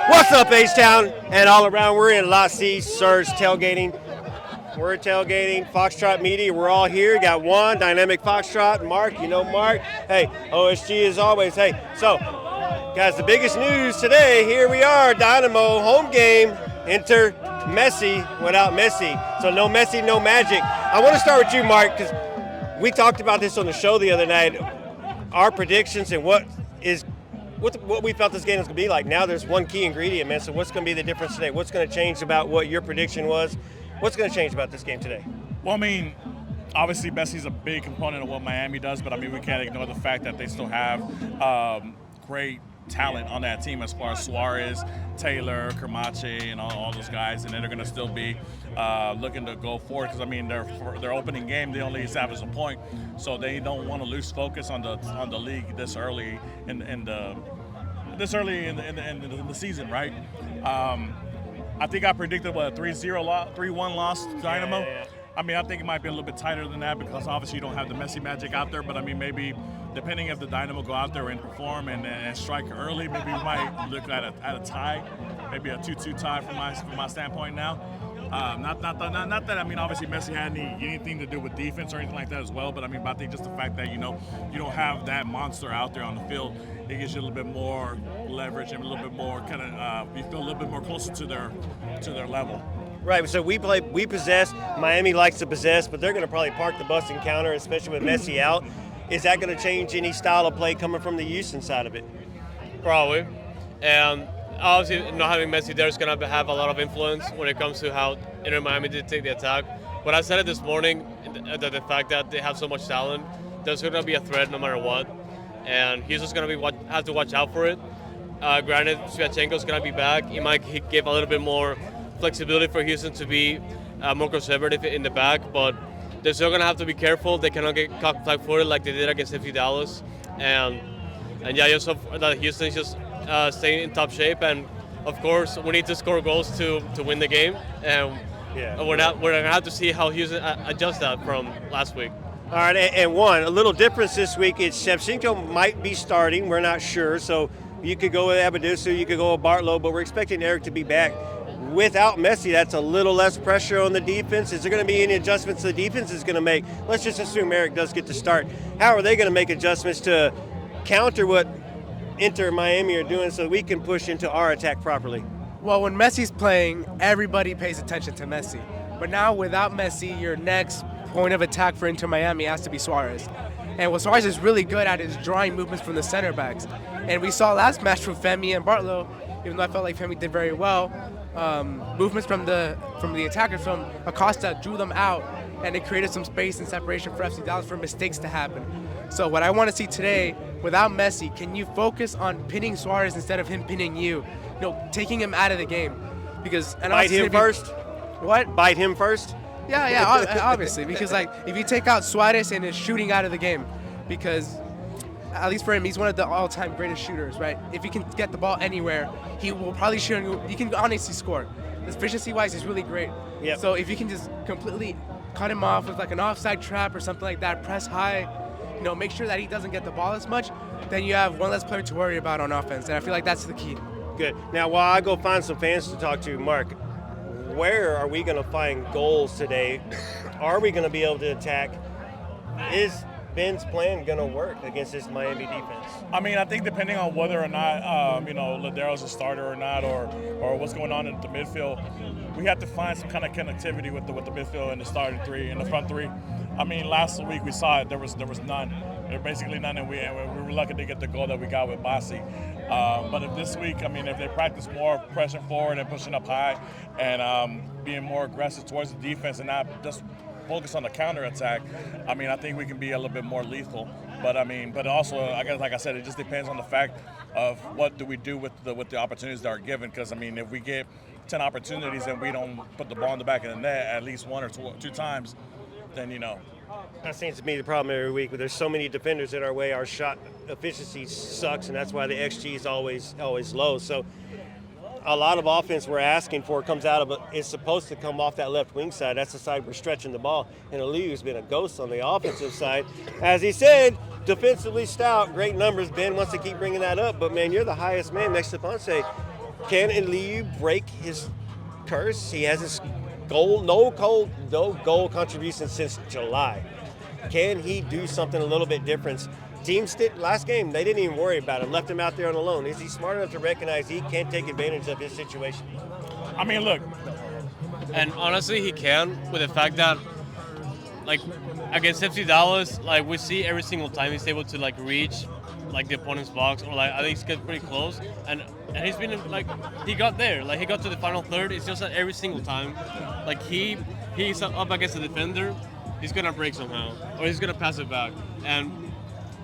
What's up, H-Town and all around? We're in La C, Surge tailgating. We're tailgating Foxtrot Media. We're all here. Got Juan, Dynamic Foxtrot, Mark. You know Mark. Hey, OSG as always. Hey, so guys, the biggest news today. Here we are, Dynamo home game. Enter Messi without Messi. So no Messi, no magic. I want to start with you, Mark, because we talked about this on the show the other night. Our predictions and what we felt this game was going to be like. Now there's one key ingredient, man. So what's going to be the difference today? What's going to change about what your prediction was? What's going to change about this game today? Well, I mean, obviously Messi's a big component of what Miami does, but I mean, we can't ignore the fact that they still have great talent on that team as far as Suarez, Taylor, Kermache, and all those guys, and then they're going to still be looking to go forward because I mean their opening game they only established a point, so they don't want to lose focus on the league this early in the season, right? I think I predicted a 3-1 loss to Dynamo. Yeah. I mean, I think it might be a little bit tighter than that because obviously you don't have the Messi magic out there. But I mean, maybe depending if the Dynamo go out there and perform and strike early, maybe we might look at a tie, maybe a 2-2 tie from my standpoint now. Not that I mean, obviously Messi had anything to do with defense or anything like that as well. But I mean, I think just the fact that you don't have that monster out there on the field, it gives you a little bit more leverage and a little bit more you feel a little bit more closer to their level. Right, so we possess. Miami likes to possess, but they're going to probably park the bus and counter, especially with Messi out. Is that going to change any style of play coming from the Houston side of it? Probably. And obviously, not having Messi there is going to have a lot of influence when it comes to how Inter Miami did take the attack. But I said it this morning, the fact that they have so much talent, there's going to be a threat no matter what. And Houston's going to have to watch out for it. Granted, Sviatchenko's going to be back. He might give a little bit more flexibility for Houston to be more conservative in the back, but they're still going to have to be careful. They cannot get caught flat-footed like they did against FC Dallas. And yeah, just hope that Houston's just staying in top shape. And of course, we need to score goals to win the game. And we're going to have to see how Houston adjusts that from last week. All right, and one, a little difference this week is Shevchenko might be starting. We're not sure. So you could go with Abadusu, you could go with Bartlow, but we're expecting Erik to be back. Without Messi, that's a little less pressure on the defense. Is there going to be any adjustments the defense is going to make? Let's just assume Erik does get to start. How are they going to make adjustments to counter what Inter Miami are doing so we can push into our attack properly? Well, when Messi's playing, everybody pays attention to Messi. But now without Messi, your next point of attack for Inter Miami has to be Suarez. And what Suarez is really good at is drawing movements from the center backs. And we saw last match from Femi and Bartlow, even though I felt like Femi did very well, movements from the attackers from Acosta drew them out, and it created some space and separation for FC Dallas for mistakes to happen. So what I want to see today, without Messi, can you focus on pinning Suarez instead of him pinning you? Taking him out of the game. Because bite him first? What? Bite him first? Yeah, obviously. Because if you take out Suarez and is shooting out of the game, because at least for him, he's one of the all-time greatest shooters, right? If he can get the ball anywhere, he will probably shoot. He can honestly score. Efficiency-wise, he's really great. Yep. So if you can just completely cut him off with like an offside trap or something like that, press high, make sure that he doesn't get the ball as much, then you have one less player to worry about on offense. And I feel like that's the key. Good. Now, while I go find some fans to talk to, Mark, where are we going to find goals today? Are we going to be able to attack? Is Ben's plan going to work against this Miami defense? I mean, I think depending on whether or not, Lodeiro's a starter or not, or what's going on in the midfield, we have to find some kind of connectivity with the midfield and the starting three and the front three. I mean, last week we saw it. There was none. There were basically none, and we were lucky to get the goal that we got with Bassi. But if this week, I mean, if they practice more pressing forward and pushing up high and being more aggressive towards the defense and not just focus on the counterattack, I mean, I think we can be a little bit more lethal. But also, I guess, like I said, it just depends on the fact of what do we do with the opportunities that are given. Because, I mean, if we get 10 opportunities and we don't put the ball in the back of the net at least one or two times, then, That seems to be the problem every week. There's so many defenders in our way. Our shot efficiency sucks, and that's why the XG is always low. So a lot of offense we're asking for comes out of it. It's supposed to come off that left wing side. That's the side we're stretching the ball. And Aliu's been a ghost on the offensive side. As he said, defensively stout, great numbers. Ben wants to keep bringing that up. But, man, you're the highest man next to Ponce. Can Eliu break his curse? He has his no goal contribution since July. Can he do something a little bit different? Teams did last game, they didn't even worry about him, left him out there on the loan. Is he smart enough to recognize he can't take advantage of his situation? I mean, look. And honestly, he can, with the fact that, like, against FC Dallas, like, we see every single time he's able to, like, reach, like, the opponent's box, or, like, at least get pretty close. And he's been, like, he got there. Like, he got to the final third. It's just that every single time, like, he's up against the defender, he's going to break somehow, or he's going to pass it back. And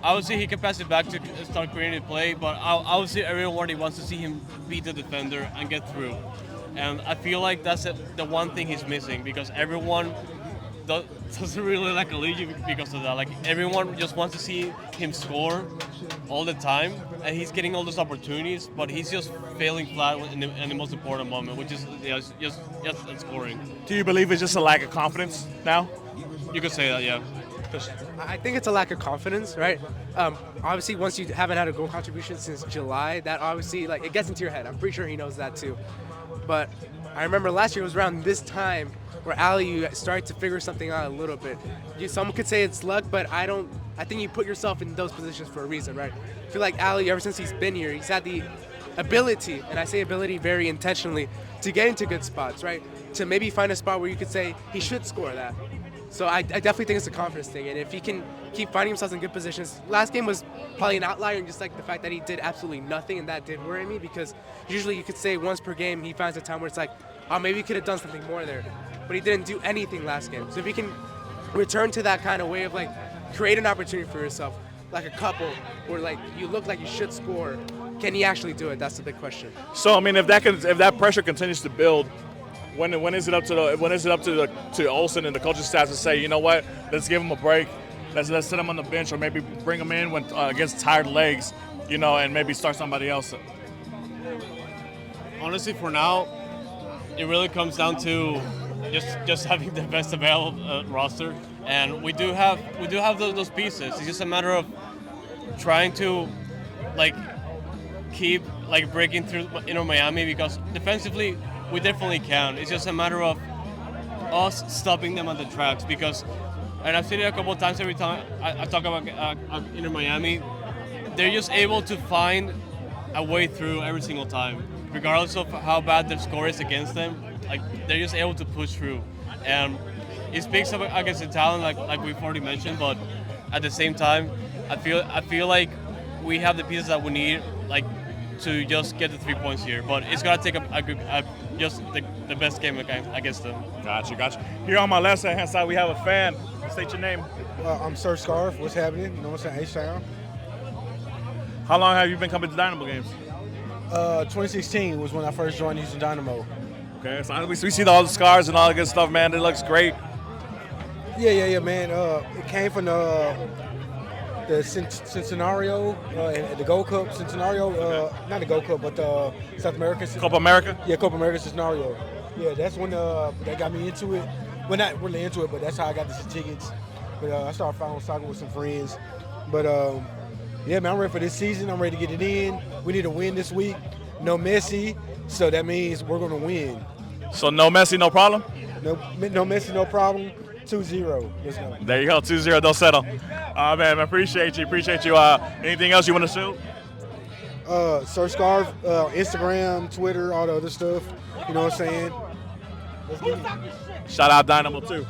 obviously, he can pass it back to start creating play, but obviously, everyone wants to see him beat the defender and get through. And I feel like that's the one thing he's missing, because everyone doesn't really like Eliu because of that. Like, everyone just wants to see him score all the time, and he's getting all those opportunities, but he's just failing flat in the most important moment, which is just scoring. Do you believe it's just a lack of confidence now? You could say that, yeah. I think it's a lack of confidence, right? Obviously, once you haven't had a goal contribution since July, that obviously, like, it gets into your head. I'm pretty sure he knows that too. But I remember last year it was around this time where Eliu started to figure something out a little bit. Someone could say it's luck, but I think you put yourself in those positions for a reason, right? I feel like Eliu, ever since he's been here, he's had the ability, and I say ability very intentionally, to get into good spots, right? To maybe find a spot where you could say he should score that. So I definitely think it's a confidence thing, and if he can keep finding himself in good positions. Last game was probably an outlier, and just like the fact that he did absolutely nothing, and that did worry me, because usually you could say once per game he finds a time where it's like, oh, maybe he could have done something more there, but he didn't do anything last game. So if he can return to that kind of way of, like, create an opportunity for yourself, like a couple, where, like, you look like you should score, can he actually do it? That's the big question. So I mean, if that pressure continues to build, when is it up to Olsen and the coaching staff to say, you know what, let's give him a break, let's sit him on the bench, or maybe bring him in when against tired legs, you know, and maybe start somebody else? Honestly, for now, it really comes down to just having the best available roster, and we do have those pieces. It's just a matter of trying to, like, keep, like, breaking through Miami, because defensively we definitely can. It's just a matter of us stopping them on the tracks, because, and I've seen it a couple of times every time I talk about Miami, they're just able to find a way through every single time, regardless of how bad their score is against them. Like, they're just able to push through, and it speaks up against the talent, like we've already mentioned. But at the same time, I feel like we have the pieces that we need, like, to just get the 3 points here. But it's gonna take just the best game against them. Gotcha. Here on my left hand side, we have a fan. State your name. I'm Sir Scarf. What's happening? You know what I'm saying? H-Town. How long have you been coming to Dynamo games? 2016 was when I first joined Houston Dynamo. Okay, so we see all the scars and all the good stuff, man. It looks great. Yeah, man. It came from the Centenario, the Gold Cup Centenario. Not the Gold Cup, but the South American. Copa America? Yeah, Copa America Centenario. Yeah, that's when that got me into it. Well, not really into it, but that's how I got the tickets. But I started following soccer with some friends. But yeah, man, I'm ready for this season. I'm ready to get it in. We need a win this week. No Messi, so that means we're going to win. So no Messi, no problem? No Messi, no problem. 2-0. Let's go. There you go, 2-0, don't settle. Man, I appreciate you. Anything else you want to shoot? Sir Scarf, Instagram, Twitter, all the other stuff. You know what I'm saying? Let's get it. Shout out Dynamo too.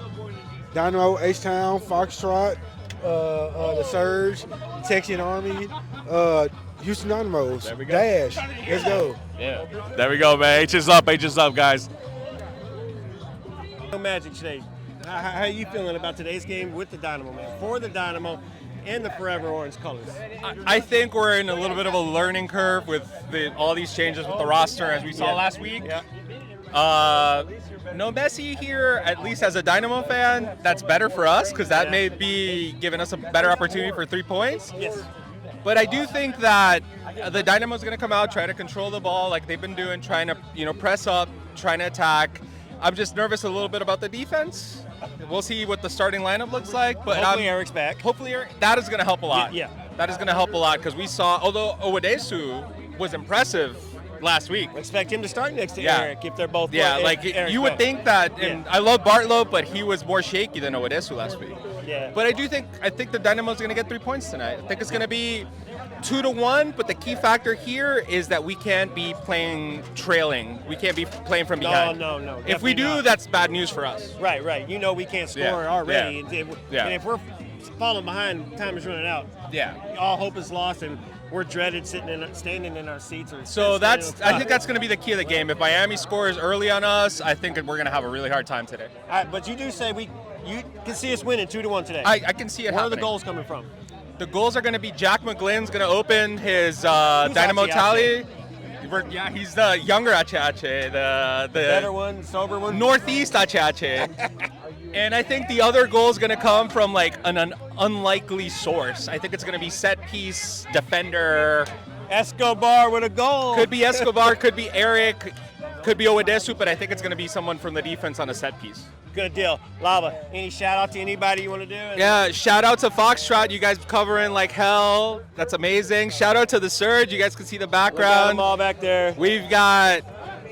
Dynamo, H-Town, Foxtrot, the Surge, Texan Army, Houston Dynamos, There we go. Dash. Let's go. Yeah. There we go, man. H is up, guys. No Magic today. How are you feeling about today's game with the Dynamo, man? For the Dynamo and the Forever Orange colors. I think we're in a little bit of a learning curve with all these changes with the roster, as we saw last week. Yeah. No Messi here, at least as a Dynamo fan, that's better for us, because that may be giving us a better opportunity for 3 points. Yes. But I do think that the Dynamo's going to come out, try to control the ball like they've been doing, trying to press up, trying to attack. I'm just nervous a little bit about the defense. We'll see what the starting lineup looks like. But Hopefully Erik's back. Hopefully that is going to help a lot. Yeah. That is going to help a lot, because we saw, although Owadesu was impressive last week. Expect him to start next to Yeah. Erik if they're both. Yeah, well, like Erik you would both. think that, and I love Bartlow, but he was more shaky than Oedesu last week. Yeah. But I think the Dynamo's going to get 3 points tonight. I think it's going to be 2-1, but the key factor here is that we can't be playing trailing. We can't be playing from behind. No. If we definitely do, not. that's bad news for us. Right. You know we can't score Yeah. already. Yeah. And if we're falling behind, time is running out. Yeah. All hope is lost, and we're dreaded standing in our seats. So I think that's going to be the key of the game. If Miami scores early on us, I think we're going to have a really hard time today. All right, but you do say you can see us winning 2-1 today. I can see it Where happening. are the goals coming from? The goals are going to be Jack McGlynn's going to open his Dynamo tally. Yeah, he's the younger Achache, the Better one, sober one. Northeast Achache. And I think the other goal is going to come from like an unlikely source. I think it's going to be set piece, defender. Escobar with a goal. Could be Escobar, could be Erik, could be Oedesu, but I think it's going to be someone from the defense on a set piece. Good deal. Lava, any shout out to anybody you want to do? Yeah, shout out to Foxtrot. You guys covering like hell. That's amazing. Shout out to the Surge. You guys can see the Look at background. them all back there. We've got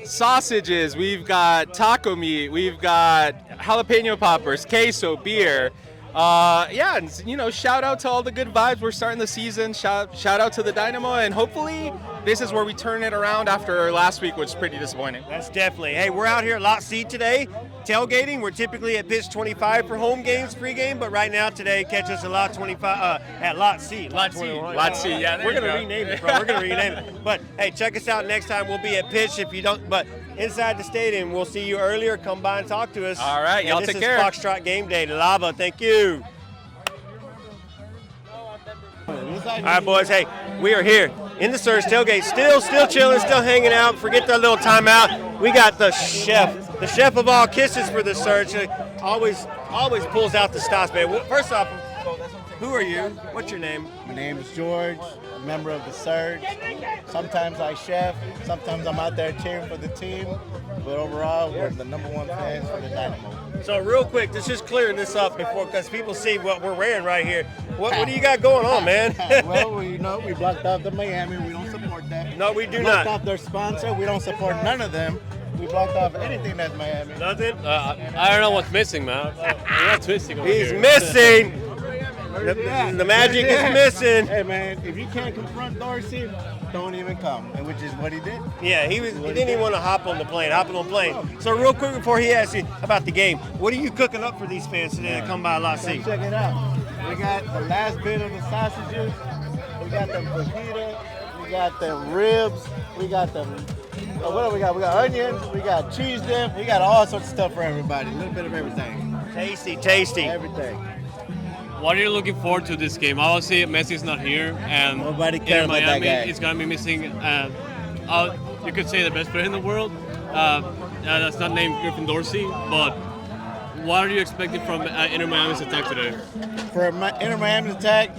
sausages. We've got taco meat. We've got jalapeno poppers, queso, beer. And shout out to all the good vibes. We're starting the season. Shout out to the Dynamo, and hopefully this is where we turn it around after last week, which was pretty disappointing. That's definitely. Hey, we're out here at Lot C today, tailgating. We're typically at pitch 25 for home games, pregame, but right now today, catch us at Lot 25 at Lot C. Lot C. 21. Lot C. Yeah, there we're you gonna go. rename it, bro. We're gonna rename it. But hey, check us out next time. We'll be at pitch if you don't. But inside the stadium, we'll see you earlier. Come by and talk to us. All right, y'all take care. This is Foxtrot Gameday. Lava, thank you. All right, boys. Hey, we are here in the Surge tailgate, still chilling, still hanging out. Forget that little timeout. We got the chef of all kisses for the Surge. Always pulls out the stops, man. Well, first off, who are you? What's your name? My name is George, a member of the Surge. Sometimes I chef, sometimes I'm out there cheering for the team, but overall, we're the #1 fans for the Dynamo. So real quick, just clearing this up because people see what we're wearing right here. What do you got going on, man? Well, we blocked off the Miami. We don't support that. No, we do blocked not. off their sponsor. We don't support none of them. We blocked off anything that's Miami. Nothing? I don't know what's missing, man. What's missing over He's here? missing. The magic is missing. Hey, man, if you can't confront Dorsey, don't even come, and which is what he did. Yeah, he didn't even want to hop on the plane. So real quick before he asks you about the game, what are you cooking up for these fans today that come by Lot C? Come check it out. We got the last bit of the sausages. We got the fajita. We got the ribs. We got the what do we got? We got onions. We got cheese dip. We got all sorts of stuff for everybody. A little bit of everything. Tasty. Everything. What are you looking forward to this game? Obviously, Messi's not here, and Nobody cares about that Miami guy. is going to be missing. You could say the best player in the world. That's not named Griffin Dorsey, but what are you expecting from Inter Miami's attack today? For Inter Miami's attack,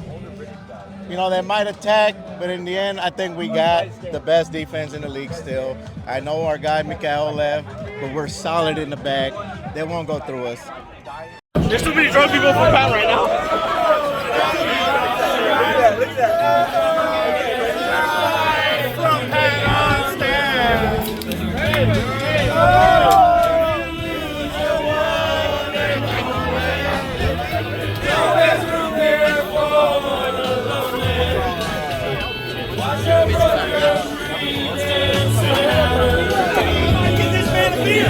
they might attack, but in the end, I think we got the best defense in the league still. I know our guy Mikael left, but we're solid in the back. They won't go through us. There's too many drunk people for Pat right now. Look at that. Get this man a beer.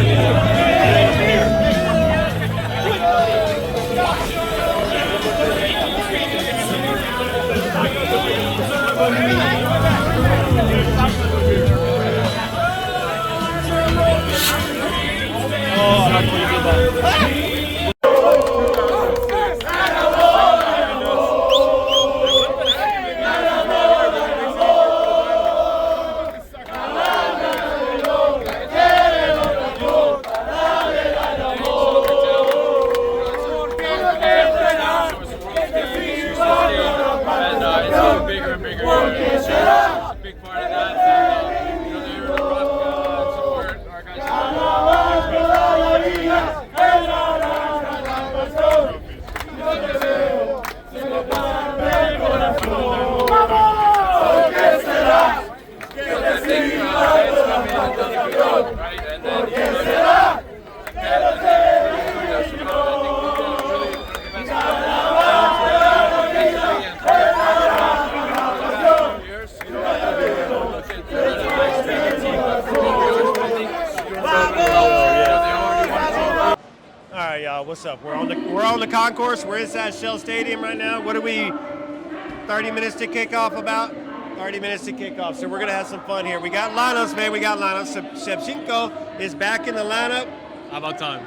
what's up? We're on the concourse. We're inside Shell Stadium right now. What are we? 30 minutes to kick off about? 30 minutes to kick off. So we're gonna have some fun here. We got lineups, man. We got lineups. Sviatchenko is back in the lineup. How about time?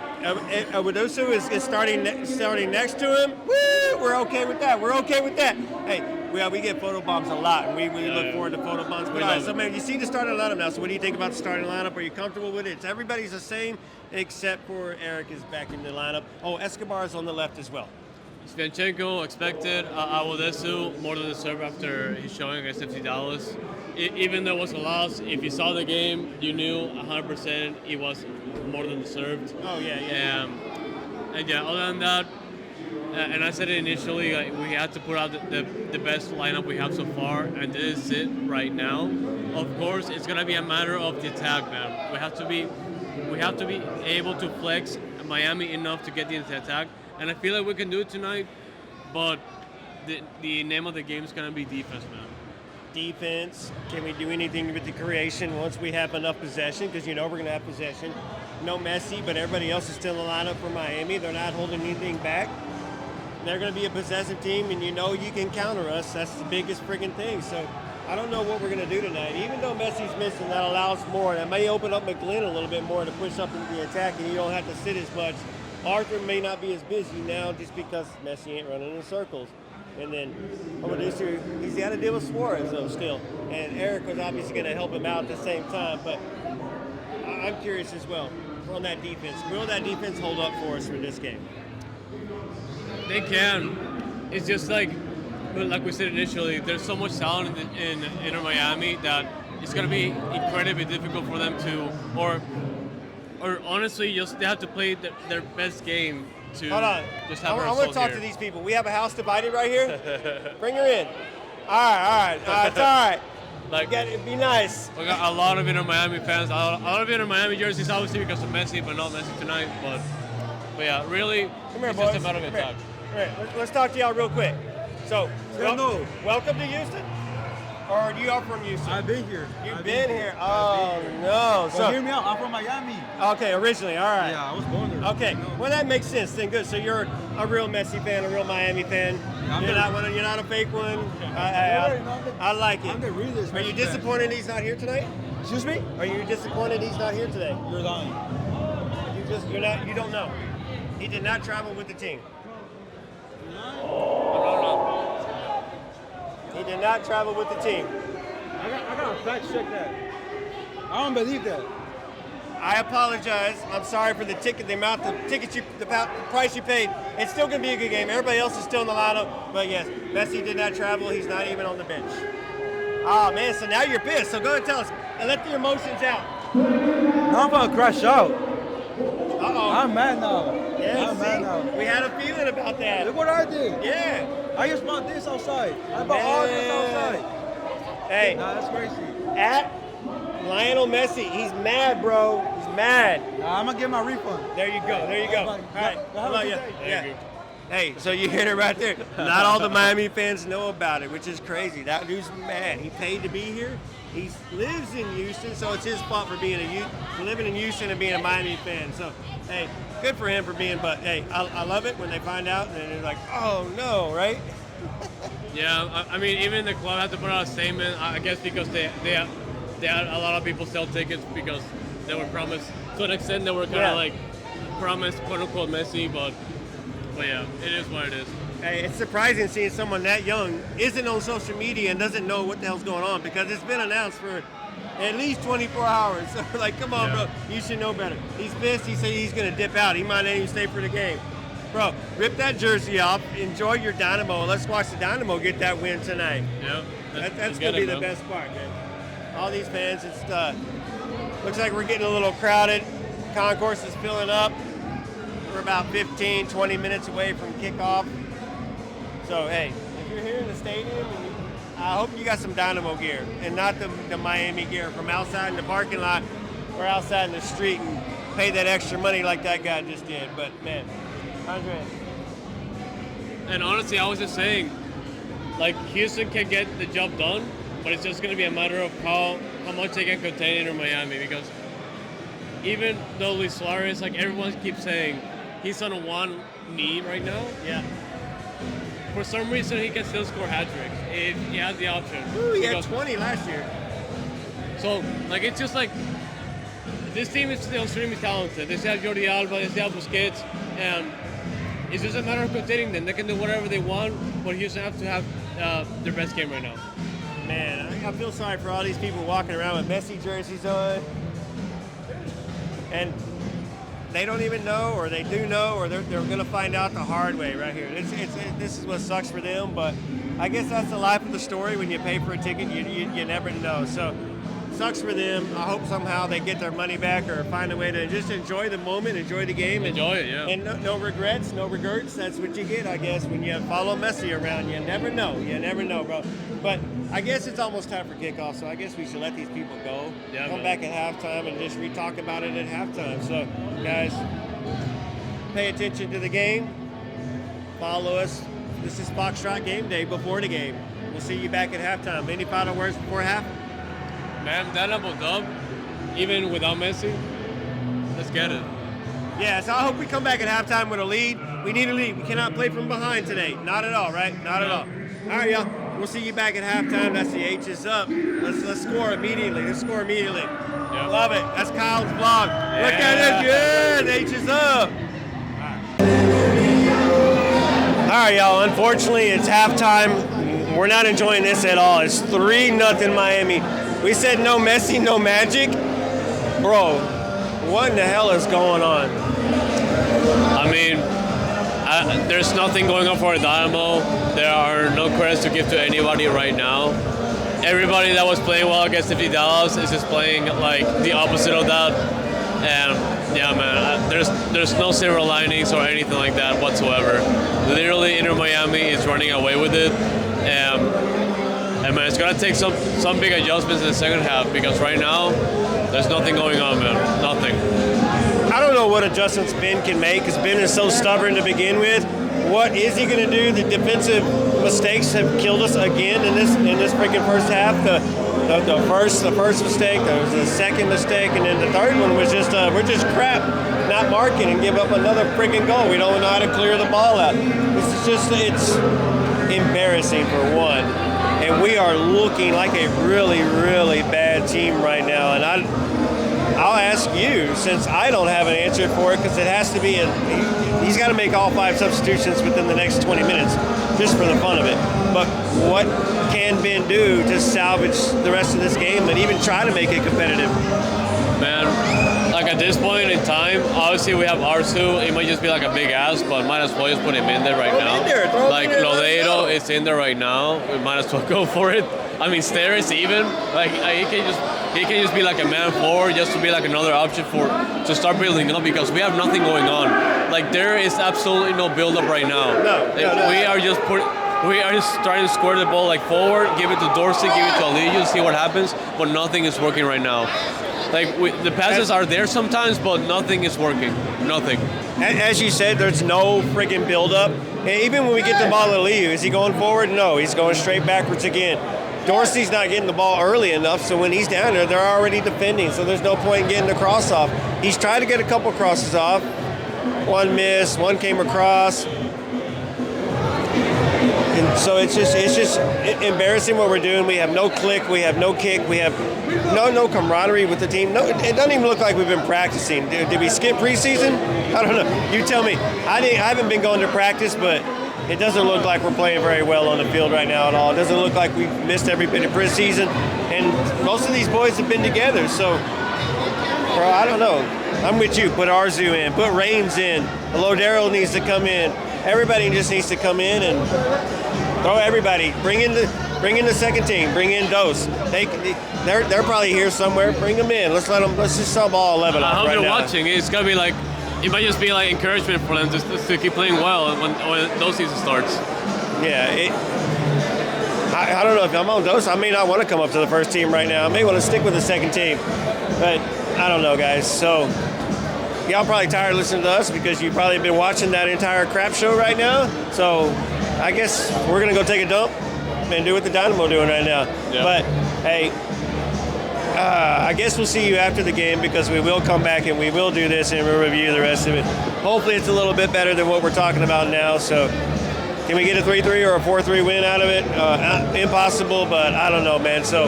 Awadusu is starting next to him. Woo! We're okay with that. We're okay with that. Hey, we get photo bombs a lot, and we look forward to photo bombs. But all right, so man, you see the starting lineup now. So what do you think about the starting lineup? Are you comfortable with it? Everybody's the same except for Erik is back in the lineup. Oh, Escobar is on the left as well. Sviatchenko expected. Awadusu more than deserved after his showing against FC Dallas. Even though it was a loss, if you saw the game, you knew 100% he was more than deserved. Oh yeah. And yeah, other than that, and I said it initially, like, we had to put out the best lineup we have so far, and this is it right now. Of course, it's gonna be a matter of the attack, man. We have to be able to flex Miami enough to get into the attack, and I feel like we can do it tonight. But the name of the game is gonna be defense, man. Defense. Can we do anything with the creation once we have enough possession? Because we're going to have possession. No Messi, but everybody else is still in the lineup for Miami. They're not holding anything back. They're going to be a possessive team, and you can counter us. That's the biggest friggin' thing. So I don't know what we're going to do tonight. Even though Messi's missing, that allows more. That may open up McGlynn a little bit more to push up into the attack, and you don't have to sit as much. Artur may not be as busy now just because Messi ain't running in circles. And then he's got to deal with Suarez, though, still. And Erik was obviously going to help him out at the same time. But I'm curious as well on that defense. Will that defense hold up for us for this game? They can. It's just like we said initially, there's so much talent in Inter Miami that it's going to be incredibly difficult for them to, or honestly, they have to play their best game. Hold on. Just have I want to talk to these people. We have a house divided right here. Bring her in. All right. It's all right. Be nice. We got a lot of Inter Miami fans. A lot of Inter Miami jerseys, obviously because of Messi, but not Messi tonight. But yeah, really, it's just a matter of attack. Let's talk to y'all real quick. So, welcome to Houston. Or you are from Houston? I've been here. You've been here? Oh, no. So hear me out. I'm from Miami. Okay, originally. All right. Yeah, I was born there. Okay. Well, that makes sense. Then good. So you're a real Messi fan, a real Miami fan. Yeah, you're not a fake one. I like it. I'm the realest. Are you disappointed he's not here tonight? Excuse me? Are you disappointed he's not here today? You're lying. You don't know. He did not travel with the team. He did not travel with the team. I got to fact check that. I don't believe that. I apologize. I'm sorry for the ticket, the amount of tickets the price you paid. It's still going to be a good game. Everybody else is still in the lineup. But yes, Messi did not travel. He's not even on the bench. Oh man, so now you're pissed. So go ahead and tell us. And let the emotions out. Now I'm going to crash out. Uh-oh. I'm mad now. Yeah, I'm mad now. We had a feeling about that. Look what I did. Yeah. I just bought this outside. I bought all this outside. Hey. Nah, that's crazy. At Lionel Messi, he's mad, bro. He's mad. Nah, I'm going to get my refund. There you go. All right. I love you. Yeah. Hey, so you hear it right there. Not all the Miami fans know about it, which is crazy. That dude's mad. He paid to be here. He lives in Houston, so it's his fault for living in Houston and being a Miami fan. So, hey, good for him for being. But hey, I love it when they find out and they're like, oh no, right? Yeah, I mean, even the club had to put out a statement. I guess because they had a lot of people sell tickets because they were promised. To an extent, they were kind of like promised, quote unquote, Messi. But yeah, it is what it is. Hey, it's surprising seeing someone that young isn't on social media and doesn't know what the hell's going on because it's been announced for at least 24 hours. So, like, come on, bro. You should know better. He's pissed. He said he's going to dip out. He might not even stay for the game. Bro, rip that jersey off. Enjoy your Dynamo. Let's watch the Dynamo get that win tonight. Yeah. That's going to be the best part, man. All these fans, looks like we're getting a little crowded. Concourse is filling up. We're about 15, 20 minutes away from kickoff. So, hey, if you're here in the stadium, I hope you got some Dynamo gear and not the Miami gear from outside in the parking lot or outside in the street and pay that extra money like that guy just did. But, man, Andre. And honestly, I was just saying, like, Houston can get the job done, but it's just going to be a matter of how much they can contain Inter Miami because even though Luis Suarez, like everyone keeps saying, he's on a 1 knee right now. Yeah. For some reason, he can still score hat tricks if he has the option. Ooh, he had 20 last year. So, like, it's just like this team is still extremely talented. They still have Jordi Alba, they still have Busquets, and it's just a matter of containing them. They can do whatever they want, but Houston have to have their best game right now. Man, I feel sorry for all these people walking around with Messi jerseys on, and they don't even know, or they do know, or they're going to find out the hard way right here. This is what sucks for them, but I guess that's the life of the story. When you pay for a ticket, you never know. So sucks for them. I hope somehow they get their money back or find a way to just enjoy the moment, enjoy the game. Enjoy it, yeah. And no regrets, no regrets. That's what you get, I guess, when you follow Messi around. You never know. You never know, bro. But I guess it's almost time for kickoff, so I guess we should let these people go. Yeah, Come man. back at halftime and just re-talk about it at halftime. So, guys, pay attention to the game. Follow us. This is Foxtrot Gameday before the game. We'll see you back at halftime. Any final words before half? Man, Dynamo dub, even without Messi. Let's get it. Yeah, so I hope we come back at halftime with a lead. We need a lead. We cannot play from behind today. Not at all, right? Not at all. All right, y'all. We'll see you back at halftime. That's the H is up. Let's score immediately. Let's score immediately. Yep. Love it. That's Kyle's vlog. Look at it. Yeah, the H is up. All right, y'all. Unfortunately, it's halftime. We're not enjoying this at all. It's 3-0 Miami. We said no Messi, no magic. Bro, what in the hell is going on? I mean, there's nothing going on for Dynamo. There are no credits to give to anybody right now. Everybody that was playing well against the Dallas is just playing like the opposite of that. And yeah, man, there's no silver linings or anything like that whatsoever. Literally, Inter Miami is running away with it. And man, it's gonna take some big adjustments in the second half, because right now there's nothing going on, man. Nothing. I don't know what adjustments Ben can make, because Ben is so stubborn to begin with. What is he going to do? The defensive mistakes have killed us again in this freaking first half. The first mistake, there was the second mistake, and then the third one was just we're just crap, not marking, and give up another freaking goal. We don't know how to clear the ball out. It's embarrassing for one, and we are looking like a really, really bad team right now. And I'll ask you, since I don't have an answer for it, because it has to be he's got to make all 5 substitutions within the next 20 minutes, just for the fun of it. But what can Ben do to salvage the rest of this game and even try to make it competitive? Man, like at this point in time, obviously we have Artur. It might just be like a big ass, but might as well just put him in there right now. Like Lodeiro is in there right now. We might as well go for it. I mean, Steres even, like he can just be like a man forward, just to be like another option to start building up, because we have nothing going on. Like there is absolutely no build up right now. We are just trying to score the ball like forward, give it to Dorsey, give it to Alillo, see what happens, but nothing is working right now. Like the passes are there sometimes, but nothing is working. Nothing. As you said, there's no friggin' build-up. And even when we get the ball to Liu, is he going forward? No, he's going straight backwards again. Dorsey's not getting the ball early enough, so when he's down there, they're already defending, so there's no point in getting the cross off. He's tried to get a couple crosses off. One missed, one came across. And so it's just embarrassing what we're doing. We have no click, we have no kick, we have no camaraderie with the team. No, it doesn't even look like we've been practicing. Did we skip preseason? I don't know. You tell me. I haven't been going to practice, but it doesn't look like we're playing very well on the field right now at all. It doesn't look like we've missed every bit of preseason, and most of these boys have been together. So, bro, I don't know. I'm with you. Put Arzu in. Put Reigns in. Lodeiro needs to come in. Everybody just needs to come in and throw everybody. Bring in the second team. Bring in Dos. They're probably here somewhere. Bring them in. Let's just sub all 11 off right now. I hope you're watching. It's gonna be like, it might just be like encouragement for them just to keep playing well when those season starts. Yeah, I don't know if I'm on Dos. I may not want to come up to the first team right now. I may want to stick with the second team, but I don't know, guys. So y'all probably tired of listening to us because you've probably been watching that entire crap show right now. So I guess we're gonna go take a dump and do what the Dynamo doing right now. Yeah. But hey, I guess we'll see you after the game because we will come back and we will do this and we'll review the rest of it. Hopefully it's a little bit better than what we're talking about now. So can we get a 3-3 or a 4-3 win out of it? Impossible, but I don't know, man. So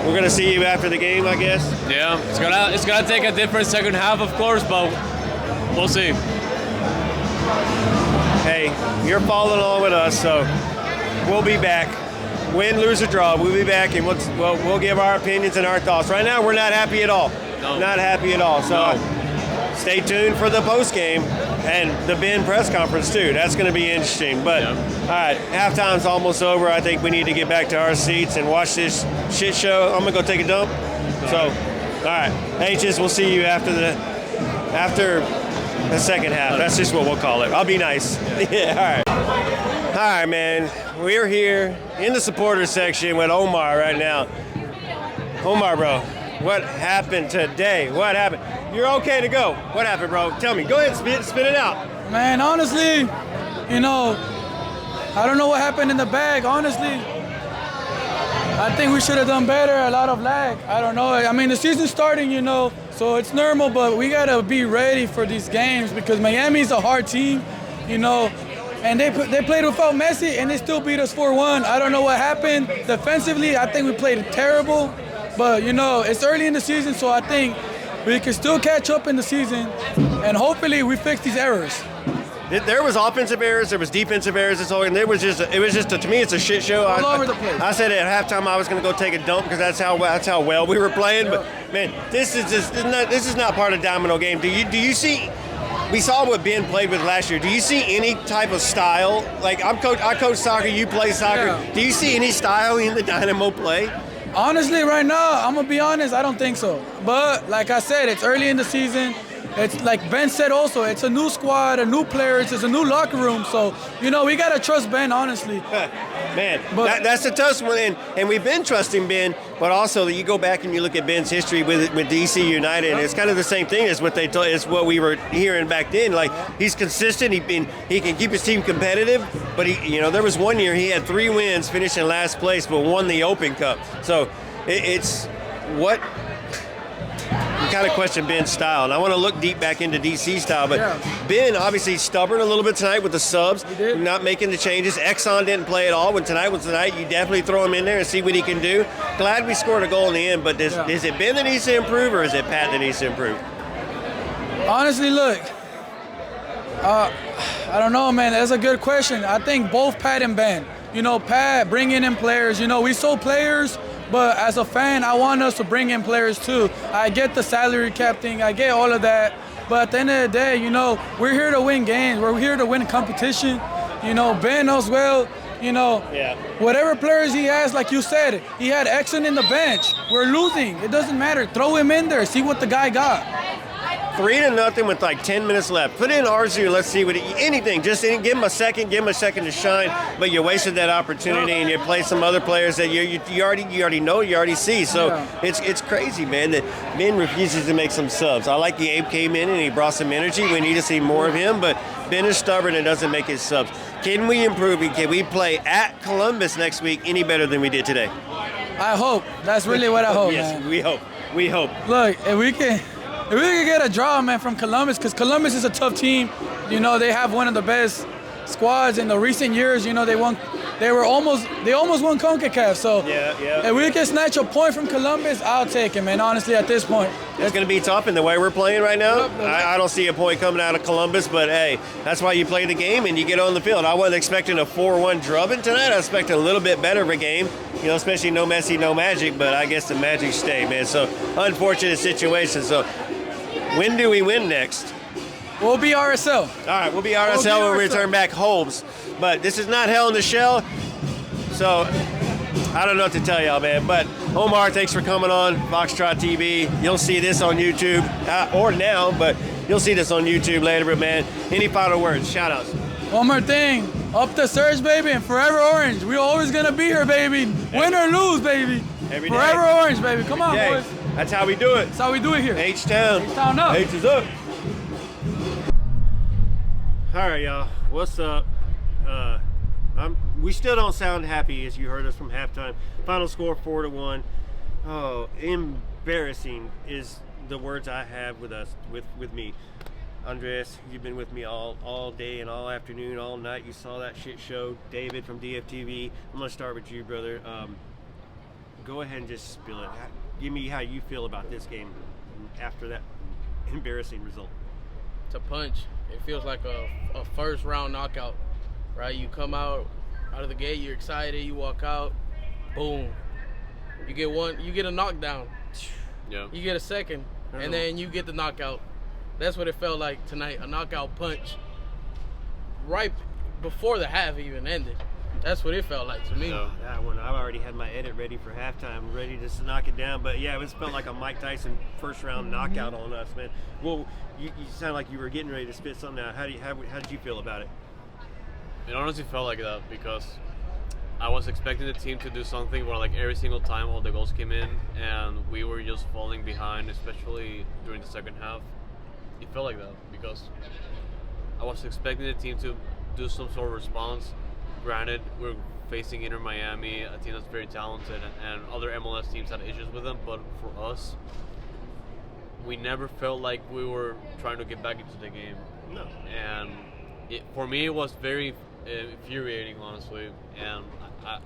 we're going to see you after the game, I guess. Yeah, it's gonna take a different second half, of course, but we'll see. Hey, you're following along with us, so we'll be back. Win, lose, or draw, we'll be back and we'll give our opinions and our thoughts. Right now, we're not happy at all. No. Not happy at all. So stay tuned for the post game and the Ben press conference too. That's going to be interesting. But all right, halftime's almost over. I think we need to get back to our seats and watch this shit show. I'm gonna go take a dump. So, all right, H's, we'll see you after the second half. That's just what we'll call it. I'll be nice. Yeah, all right. All right, man. We're here in the supporters section with Omar right now. Omar, bro, what happened today? What happened? You're okay to go. What happened, bro? Tell me. Go ahead, spit it out. Man, honestly, you know, I don't know what happened in the bag. Honestly, I think we should have done better. A lot of lag. I don't know. I mean, the season's starting, you know, so it's normal, but we got to be ready for these games because Miami's a hard team, you know. And they played without Messi, and they still beat us 4-1. I don't know what happened. Defensively, I think we played terrible. But, you know, it's early in the season, so I think we can still catch up in the season. And hopefully we fix these errors. There was offensive errors, there was defensive errors, and it was just to me, it's a shit show. All over the place. I said at halftime I was going to go take a dump because that's how well we were playing. But, man, this is not part of Domino game. Do you see... We saw what Ben played with last year. Do you see any type of style? Like I coach soccer, you play soccer. Yeah. Do you see any style in the Dynamo play? Honestly, right now, I'm going to be honest, I don't think so. But like I said, it's early in the season. It's like Ben said also, it's a new squad, a new players, it's a new locker room. So, you know, we got to trust Ben, honestly. Man, that's a tough one. And we've been trusting Ben, but also you go back and you look at Ben's history with DC United, and it's kind of the same thing as what we were hearing back then. Like, he's consistent, he can keep his team competitive, but there was one year he had 3 wins, finished in last place, but won the Open Cup. So it's what... You kind of question Ben's style, and I want to look deep back into DC style, but Ben obviously stubborn a little bit tonight with the subs, not making the changes. Exxon didn't play at all. When tonight was tonight, you definitely throw him in there and see what he can do. Glad we scored a goal in the end, but is it Ben that needs to improve, or is it Pat that needs to improve? Honestly, look, I don't know, man. That's a good question. I think both Pat and Ben. You know, Pat bringing in players. You know, we sold players. But as a fan, I want us to bring in players too. I get the salary cap thing, I get all of that. But at the end of the day, you know, we're here to win games. We're here to win competition. You know, Ben knows well, you know, whatever players he has, like you said, he had Exxon in the bench. We're losing. It doesn't matter. Throw him in there. See what the guy got. 3-0 with like 10 minutes left. Put in Artur. Let's see anything. Just give him a second. Give him a second to shine. But you wasted that opportunity, and you play some other players that you already know, you already see. So it's crazy, man. That Ben refuses to make some subs. I like the Abe came in and he brought some energy. We need to see more of him. But Ben is stubborn and doesn't make his subs. Can we improve? Can we play at Columbus next week any better than we did today? I hope. That's really what I hope. Yes, man. we hope. We hope. Look, if we can get a draw, man, from Columbus, because Columbus is a tough team. You know, they have one of the best squads in the recent years. You know, they almost won CONCACAF. So if we can snatch a point from Columbus, I'll take it, man. Honestly, at this point, it's going to be tough in the way we're playing right now. I don't see a point coming out of Columbus, but hey, that's why you play the game and you get on the field. I wasn't expecting a 4-1 drubbing tonight. I was expecting a little bit better of a game. You know, especially no Messi, no Magic, but I guess the Magic stayed, man. So unfortunate situation. So when do we win next? We'll be RSL. All right, we'll be RSL when we return back Holmes. But this is not Hell in the Shell, so I don't know what to tell y'all, man. But Omar, thanks for coming on Foxtrot TV. You'll see this on YouTube, or now, but you'll see this on YouTube later. But, man, any final words, shout-outs? One more thing. Up the surge, baby, and forever orange. We're always going to be here, baby. Win or lose, baby. Every day. Forever orange, baby. Come on, boys. That's how we do it. That's how we do it here. H-Town. H-Town up. H is up. All right, y'all. What's up? We still don't sound happy, as you heard us from halftime. Final score 4-1. Oh, embarrassing is the words I have with me. Andres, you've been with me all day and all afternoon, all night. You saw that shit show. David from DFTV. I'm gonna start with you, brother. Go ahead and just spill it. Give me how you feel about this game after that embarrassing result. To punch, it feels like a first round knockout, right? You come out of the gate, you're excited, you walk out, boom. You get a knockdown. Yeah. You get a second, and then you get the knockout. That's what it felt like tonight, a knockout punch right before the half even ended. That's what it felt like to me. No, that one, I've already had my edit ready for halftime, ready to knock it down. But yeah, it felt like a Mike Tyson first round knockout on us, man. Well, you sound like you were getting ready to spit something out. How did you feel about it? It honestly felt like that because I was expecting the team to do something where like every single time all the goals came in and we were just falling behind, especially during the second half. It felt like that because I was expecting the team to do some sort of response. Granted, we're facing Inter Miami, a team that's very talented, and other MLS teams had issues with them, but for us, we never felt like we were trying to get back into the game. No. And for me, it was very infuriating, honestly, and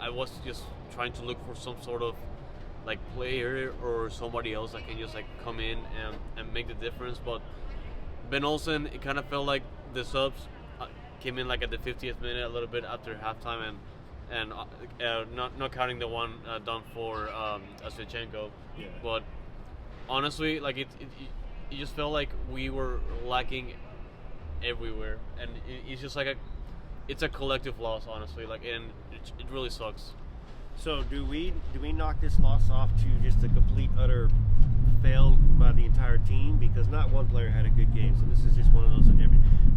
I was just trying to look for some sort of like player or somebody else that can just like come in and make the difference. But Ben Olsen, it kind of felt like the subs came in like at the 50th minute, a little bit after halftime, and not counting the one done for Sviatchenko. Yeah. But honestly, like it just felt like we were lacking everywhere, and it's just like it's a collective loss, honestly. Like, and it really sucks. So do we knock this loss off to just a complete utter fail by the entire team because not one player had a good game, so this is just one of those,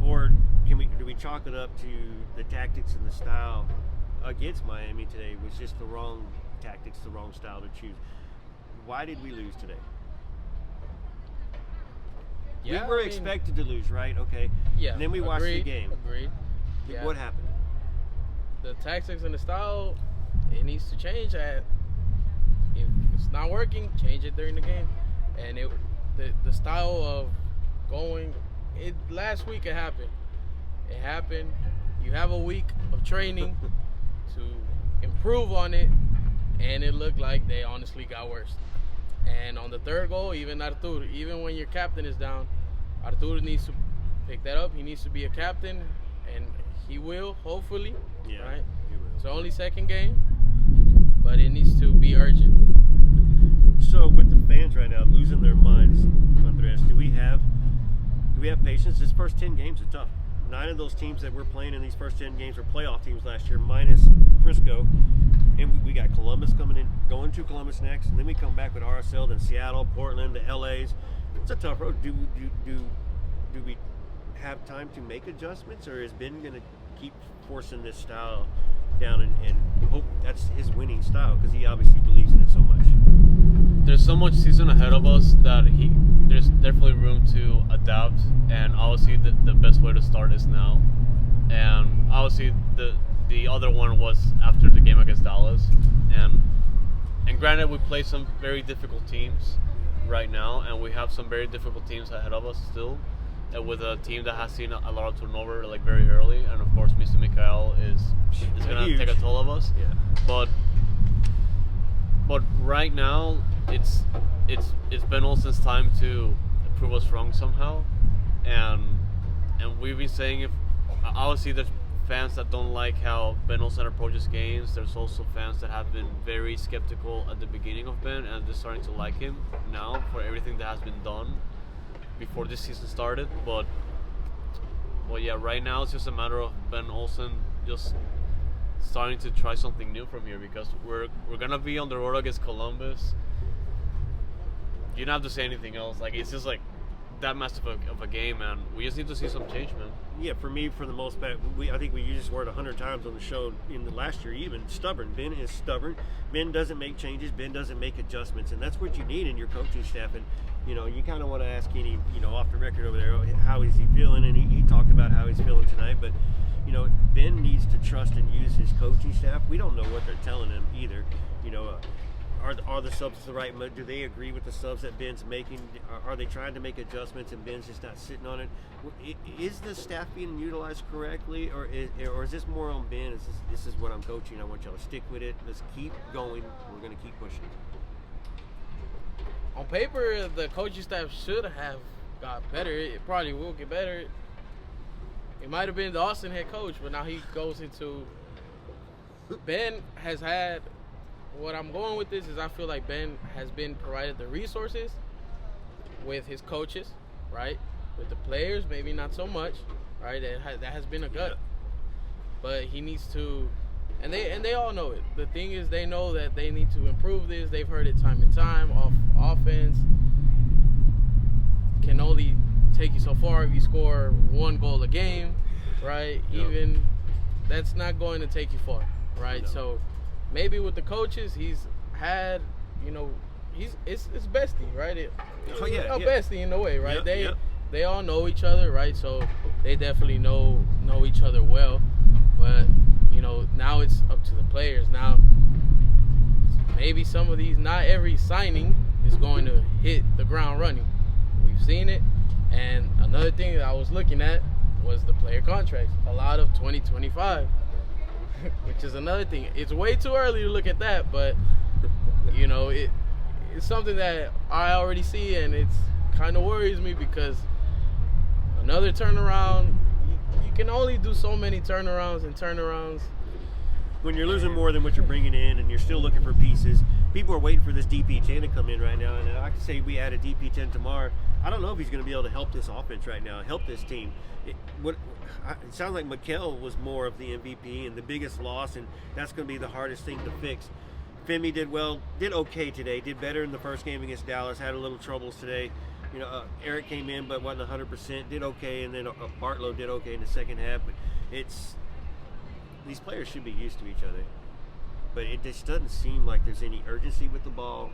or do we chalk it up to the tactics and the style against Miami today was just the wrong tactics, the wrong style to choose? Why did we lose today? Yeah, we were expected to lose, right? Okay. Yeah. And then we watched the game. Agreed. Yeah. What happened? The tactics and the style, it needs to change. If it's not working, change it during the game. And the style of going, last week it happened. It happened. You have a week of training to improve on it, and it looked like they honestly got worse. And on the third goal, even Artur, even when your captain is down, Artur needs to pick that up. He needs to be a captain, and he will, hopefully. Yeah, right? he will. It's only second game, but it needs to be urgent. So with the fans right now losing their minds, Andres, do we have patience? This first 10 games are tough. 9 of those teams that we're playing in these first 10 games were playoff teams last year, minus Frisco. And we got Columbus going to Columbus next, and then we come back with RSL, then Seattle, Portland, the LA's. It's a tough road. Do we have time to make adjustments, or is Ben going to keep forcing this style down and hope that's his winning style because he obviously believes in it so much? There's so much season ahead of us that there's definitely room to adapt, and obviously the best way to start is now. And obviously the other one was after the game against Dallas, and granted we play some very difficult teams right now, and we have some very difficult teams ahead of us still, with a team that has seen a lot of turnover like very early, and of course Mr. Mikael is gonna take a toll of us. Yeah. But right now it's Ben Olsen's time to prove us wrong somehow, and we've been saying, if obviously there's fans that don't like how Ben Olsen approaches games. There's also fans that have been very skeptical at the beginning of Ben, and they're starting to like him now for everything that has been done before this season started. But yeah, right now it's just a matter of Ben Olsen just starting to try something new from here, because we're gonna be on the road against Columbus. You don't have to say anything else. Like, it's just like that massive of a game, man. We just need to see some change, man. Yeah, for me, for the most part, I think we used this word 100 times on the show in the last year even. Stubborn. Ben is stubborn. Ben doesn't make changes. Ben doesn't make adjustments, and that's what you need in your coaching staff. And you kind of want to ask Kenny, off the record over there, how is he feeling? And he talked about how he's feeling tonight. But Ben needs to trust and use his coaching staff. We don't know what they're telling him either. Are the subs the right move? Do they agree with the subs that Ben's making? Are they trying to make adjustments and Ben's just not sitting on it? Is the staff being utilized correctly, or is this more on Ben? This is what I'm coaching. I want y'all to stick with it. Let's keep going. We're going to keep pushing. On paper, the coaching staff should have got better. It probably will get better. It might have been the Austin head coach, but now he goes into Ben has had. What I'm going with this is I feel like Ben has been provided the resources with his coaches, right? With the players, maybe not so much, right? That has been a gut, but he needs to, and they all know it. The thing is, they know that they need to improve this. They've heard it time and time. Offense can only take you so far if you score 1 goal a game, right? Yep. Even that's not going to take you far, right? No. So. Maybe with the coaches, he's had, it's bestie, right? Bestie in a way, right? They all know each other, right? So they definitely know each other well. But now it's up to the players. Now maybe some of these, not every signing is going to hit the ground running. We've seen it. And another thing that I was looking at was the player contracts. A lot of 2025. Which is another thing. It's way too early to look at that, but it's something that I already see, and it's kind of worries me because another turnaround. You can only do so many turnarounds. When you're losing more than what you're bringing in, and you're still looking for pieces, people are waiting for this DP10 to come in right now. And I can say we add a DP10 tomorrow. I don't know if he's going to be able to help this offense right now, help this team. It sounds like Mikel was more of the MVP and the biggest loss, and that's going to be the hardest thing to fix. Femi did okay today, did better in the first game against Dallas, had a little troubles today. Erik came in but wasn't 100%, did okay, and then Bartlow did okay in the second half. But these players should be used to each other. But it just doesn't seem like there's any urgency with the ball.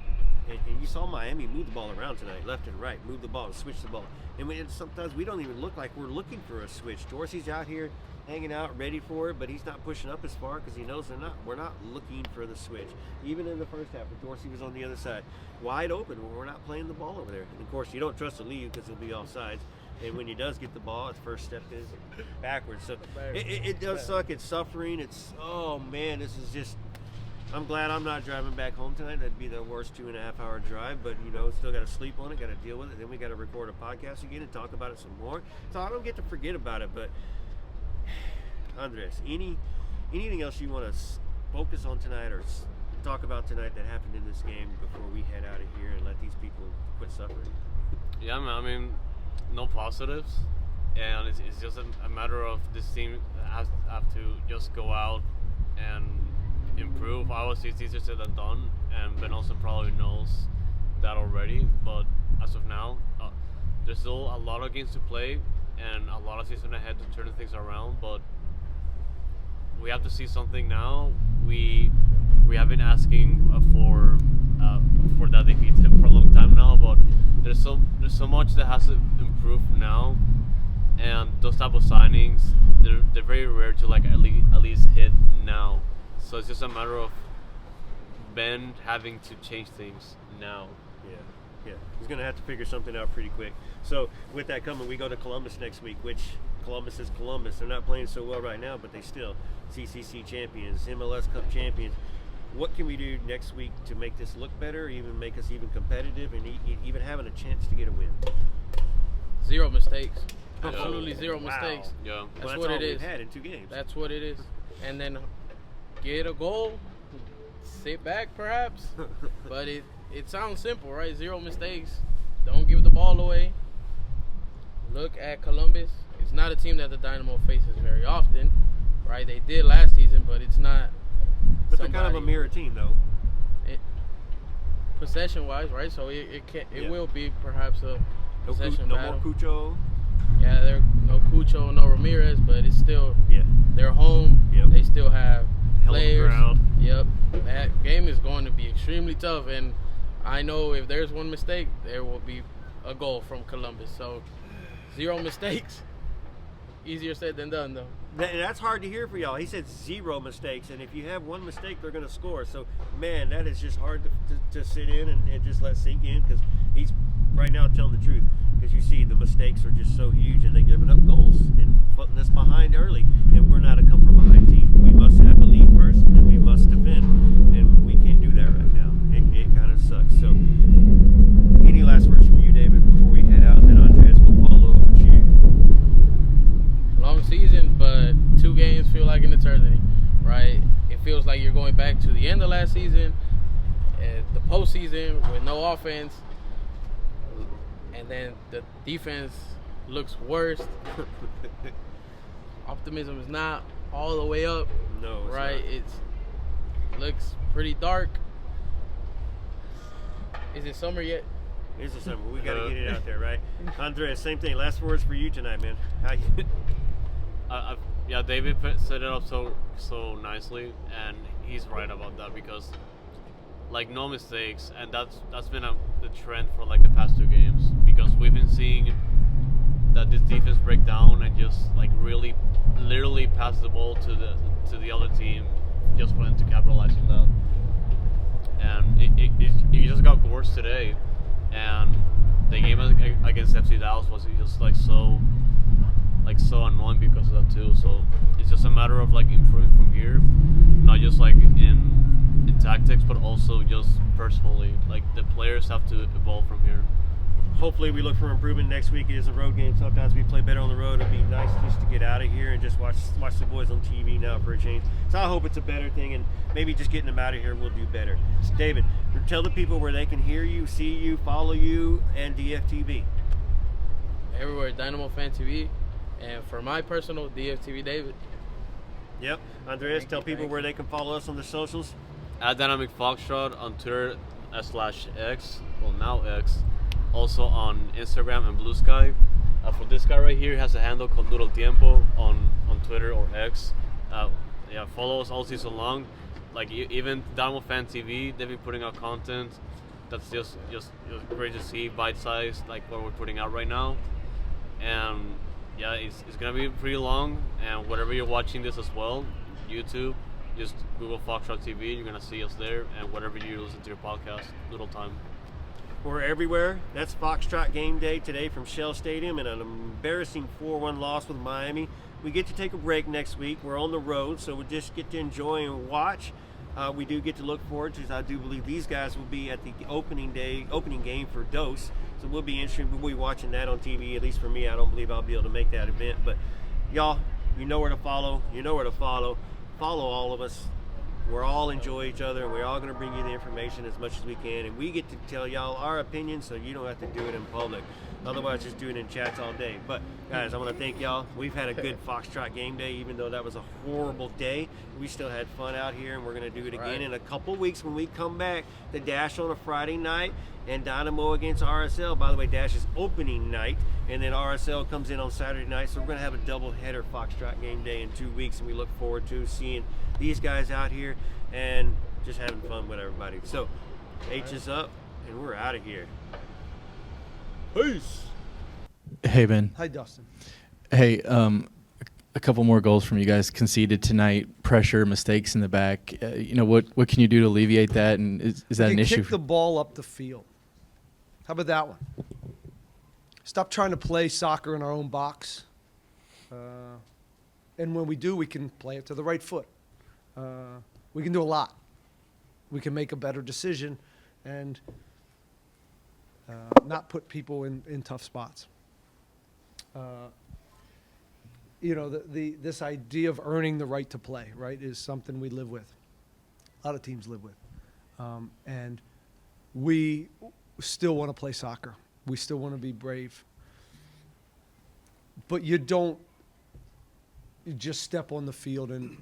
And you saw Miami move the ball around tonight, left and right, move the ball and switch the ball. And sometimes we don't even look like we're looking for a switch. Dorsey's out here hanging out, ready for it, but he's not pushing up as far because he knows we're not looking for the switch. Even in the first half, when Dorsey was on the other side, wide open, we're not playing the ball over there. And of course, you don't trust Aliyu because he'll be offsides. And when he does get the ball, his first step is backwards. So it does suck. It's suffering. Oh man, this is just. I'm glad I'm not driving back home tonight. That'd be the worst 2.5-hour drive, but still got to sleep on it, got to deal with it. Then we got to record a podcast again and talk about it some more. So I don't get to forget about it. But Andres, anything else you want to focus on tonight or talk about tonight that happened in this game before we head out of here and let these people quit suffering? Yeah, man. I mean, no positives, and it's just a matter of this team have to just go out and improve. Obviously, it's easier said than done, and Ben Olsen probably knows that already. But as of now, there's still a lot of games to play and a lot of season ahead to turn things around. But we have to see something now. We have been asking for that defeat for a long time now, but there's so much that has to improve now, and those type of signings they're very rare to at least hit now. So it's just a matter of Ben having to change things now. Yeah. He's going to have to figure something out pretty quick. So with that coming, we go to Columbus next week, which Columbus is Columbus. They're not playing so well right now, but they still CCC champions, MLS Cup champions. What can we do next week to make this look better, even make us even competitive, and even having a chance to get a win? 0 mistakes. Absolutely 0 mistakes. Yeah. That's what it is. We've had in 2 games. That's what it is. And then get a goal, sit back perhaps, but it sounds simple, right? 0 mistakes, don't give the ball away. Look at Columbus. It's not a team that the Dynamo faces very often, right? They did last season, but it's not. But they're kind of a mirror team, though. Possession-wise, right? So it will be perhaps a possession no battle. more Cucho. Yeah, there no Cucho, no Ramirez, but it's still they're home. Yep. They still have players. Ground. Yep. That game is going to be extremely tough, and I know if there's one mistake, there will be a goal from Columbus. So 0 mistakes. Easier said than done, though. That's hard to hear for y'all. He said 0 mistakes, and if you have 1 mistake, they're going to score. So, man, that is just hard to sit in and just let sink in, because he's right now telling the truth. Because you see the mistakes are just so huge, and they're giving up goals and putting us behind early. And we're not a come-from-behind team. We must have the lead first, and we must defend. And we can't do that right now. It kind of sucks. So, any last words from you, David, before we head out? And then Andres will follow up with you. Long season, but 2 games feel like an eternity, right? It feels like you're going back to the end of last season, the postseason with no offense, and then the defense looks worse. Optimism is not all the way up. No, it's right? not. It looks pretty dark. Is it summer yet? It's the summer. We got to get it out there, right? Andres, same thing. Last words for you tonight, man. How you? Yeah, David set it up so nicely, and he's right about that, because like no mistakes, and that's been the trend for like the past 2 games, because we've been seeing that this defense break down and just like really literally pass the ball to the other team just for them to capitalize on that. And it just got worse today, and the game against FC Dallas was just like so annoying because of that too. So it's just a matter of like improving from here, not just like in tactics, but also just personally. Like the players have to evolve from here. Hopefully we look for improvement next week. It is a road game. Sometimes we play better on the road. It'd be nice just to get out of here and just watch the boys on TV now for a change. So I hope it's a better thing, and maybe just getting them out of here will do better. So David, tell the people where they can hear you, see you, follow you, and DFTV. Everywhere, DynamoFanTV. And for my personal, DFTV David. Yep. Andreas, tell people where they can follow us on the socials. At Dynamic Foxtrot on Twitter /X, well now X. Also on Instagram and Blue Sky. For this guy right here, has a handle called Noodle Tiempo on Twitter or X. Yeah, follow us all season long. Like even DynamoFanTV, they've been putting out content that's just great to see, bite-sized, like what we're putting out right now. And yeah, it's gonna be pretty long, and whatever you're watching this as well, YouTube, just Google Foxtrot TV, you're gonna see us there, and whatever you listen to your podcast, Little Time. We're everywhere. That's Foxtrot Gameday today from Shell Stadium, and an embarrassing 4-1 loss with Miami. We get to take a break next week. We're on the road, so we just get to enjoy and watch. We do get to look forward to, I do believe these guys will be at the opening game for Dose. So we'll be interested. We'll be watching that on TV. At least for me, I don't believe I'll be able to make that event. But y'all, you know where to follow. You know where to follow. Follow all of us. We're all enjoy each other, and we're all going to bring you the information as much as we can. And we get to tell y'all our opinion, so you don't have to do it in public. Otherwise, just do it in chats all day. But guys, I want to thank y'all. We've had a good Foxtrot game day, even though that was a horrible day. We still had fun out here, and we're going to do it again in a couple weeks when we come back. The Dash on a Friday night, and Dynamo against RSL. By the way, Dash is opening night, and then RSL comes in on Saturday night. So we're going to have a double-header Foxtrot game day in 2 weeks, and we look forward to seeing these guys out here and just having fun with everybody. So H is up, and we're out of here. Peace. Hey, Ben. Hi, Dustin. Hey, a couple more goals from you guys conceded tonight. Pressure, mistakes in the back. What can you do to alleviate that? And is that an issue? Kick the ball up the field. How about that one? Stop trying to play soccer in our own box. And when we do, we can play it to the right foot. We can do a lot. We can make a better decision and not put people in tough spots. This idea of earning the right to play, right, is something we live with. A lot of teams live with. And we still want to play soccer. We still want to be brave. But you don't just step on the field and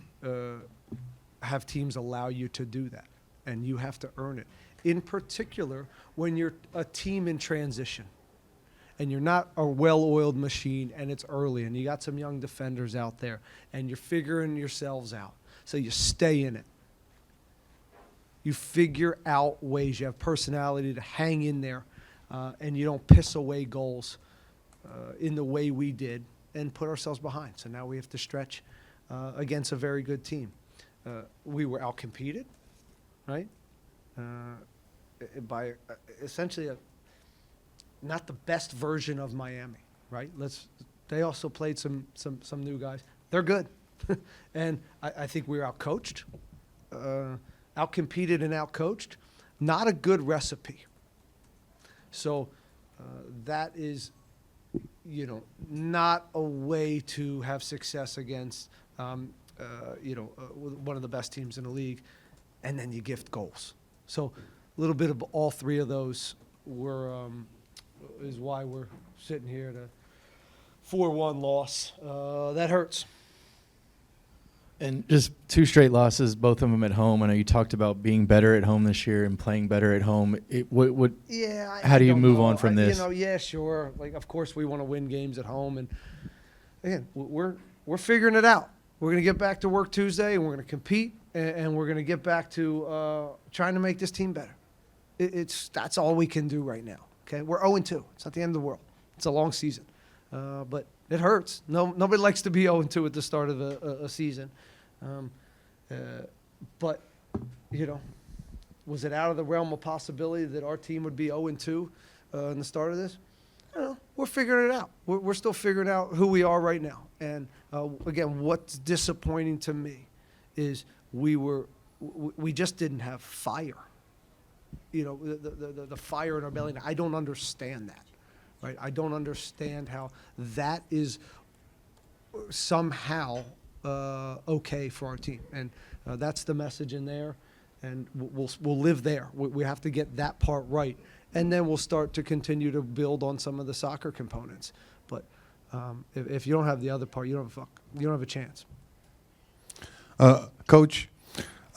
have teams allow you to do that. And you have to earn it. In particular, when you're a team in transition and you're not a well-oiled machine and it's early and you got some young defenders out there and you're figuring yourselves out. So you stay in it. You figure out ways. You have personality to hang in there and you don't piss away goals in the way we did and put ourselves behind. So now we have to stretch against a very good team. We were outcompeted, right? By essentially not the best version of Miami, right? They also played some new guys. They're good. And I think we were outcoached, outcompeted and outcoached. Not a good recipe. So that is, not a way to have success against, one of the best teams in the league, and then you gift goals. So a little bit of all three of those is why we're sitting here at a 4-1 loss. That hurts. And just 2 straight losses, both of them at home. I know you talked about being better at home this year and playing better at home. How do you move on from this? Yeah, sure. Like, of course, we want to win games at home, and again, we're figuring it out. We're going to get back to work Tuesday, and we're going to compete, and we're going to get back to trying to make this team better. That's all we can do right now. Okay, we're 0-2. It's not the end of the world. It's a long season, but it hurts. Nobody likes to be 0-2 at the start of a season. But, was it out of the realm of possibility that our team would be 0-2 in the start of this? We're figuring it out. We're still figuring out who we are right now. And again, what's disappointing to me is we just didn't have fire. The fire in our belly. I don't understand that. Right? I don't understand how that is somehow okay for our team, and that's the message in there, and we'll live there. We have to get that part right, and then we'll start to continue to build on some of the soccer components. But if you don't have the other part, you don't have a chance. Coach,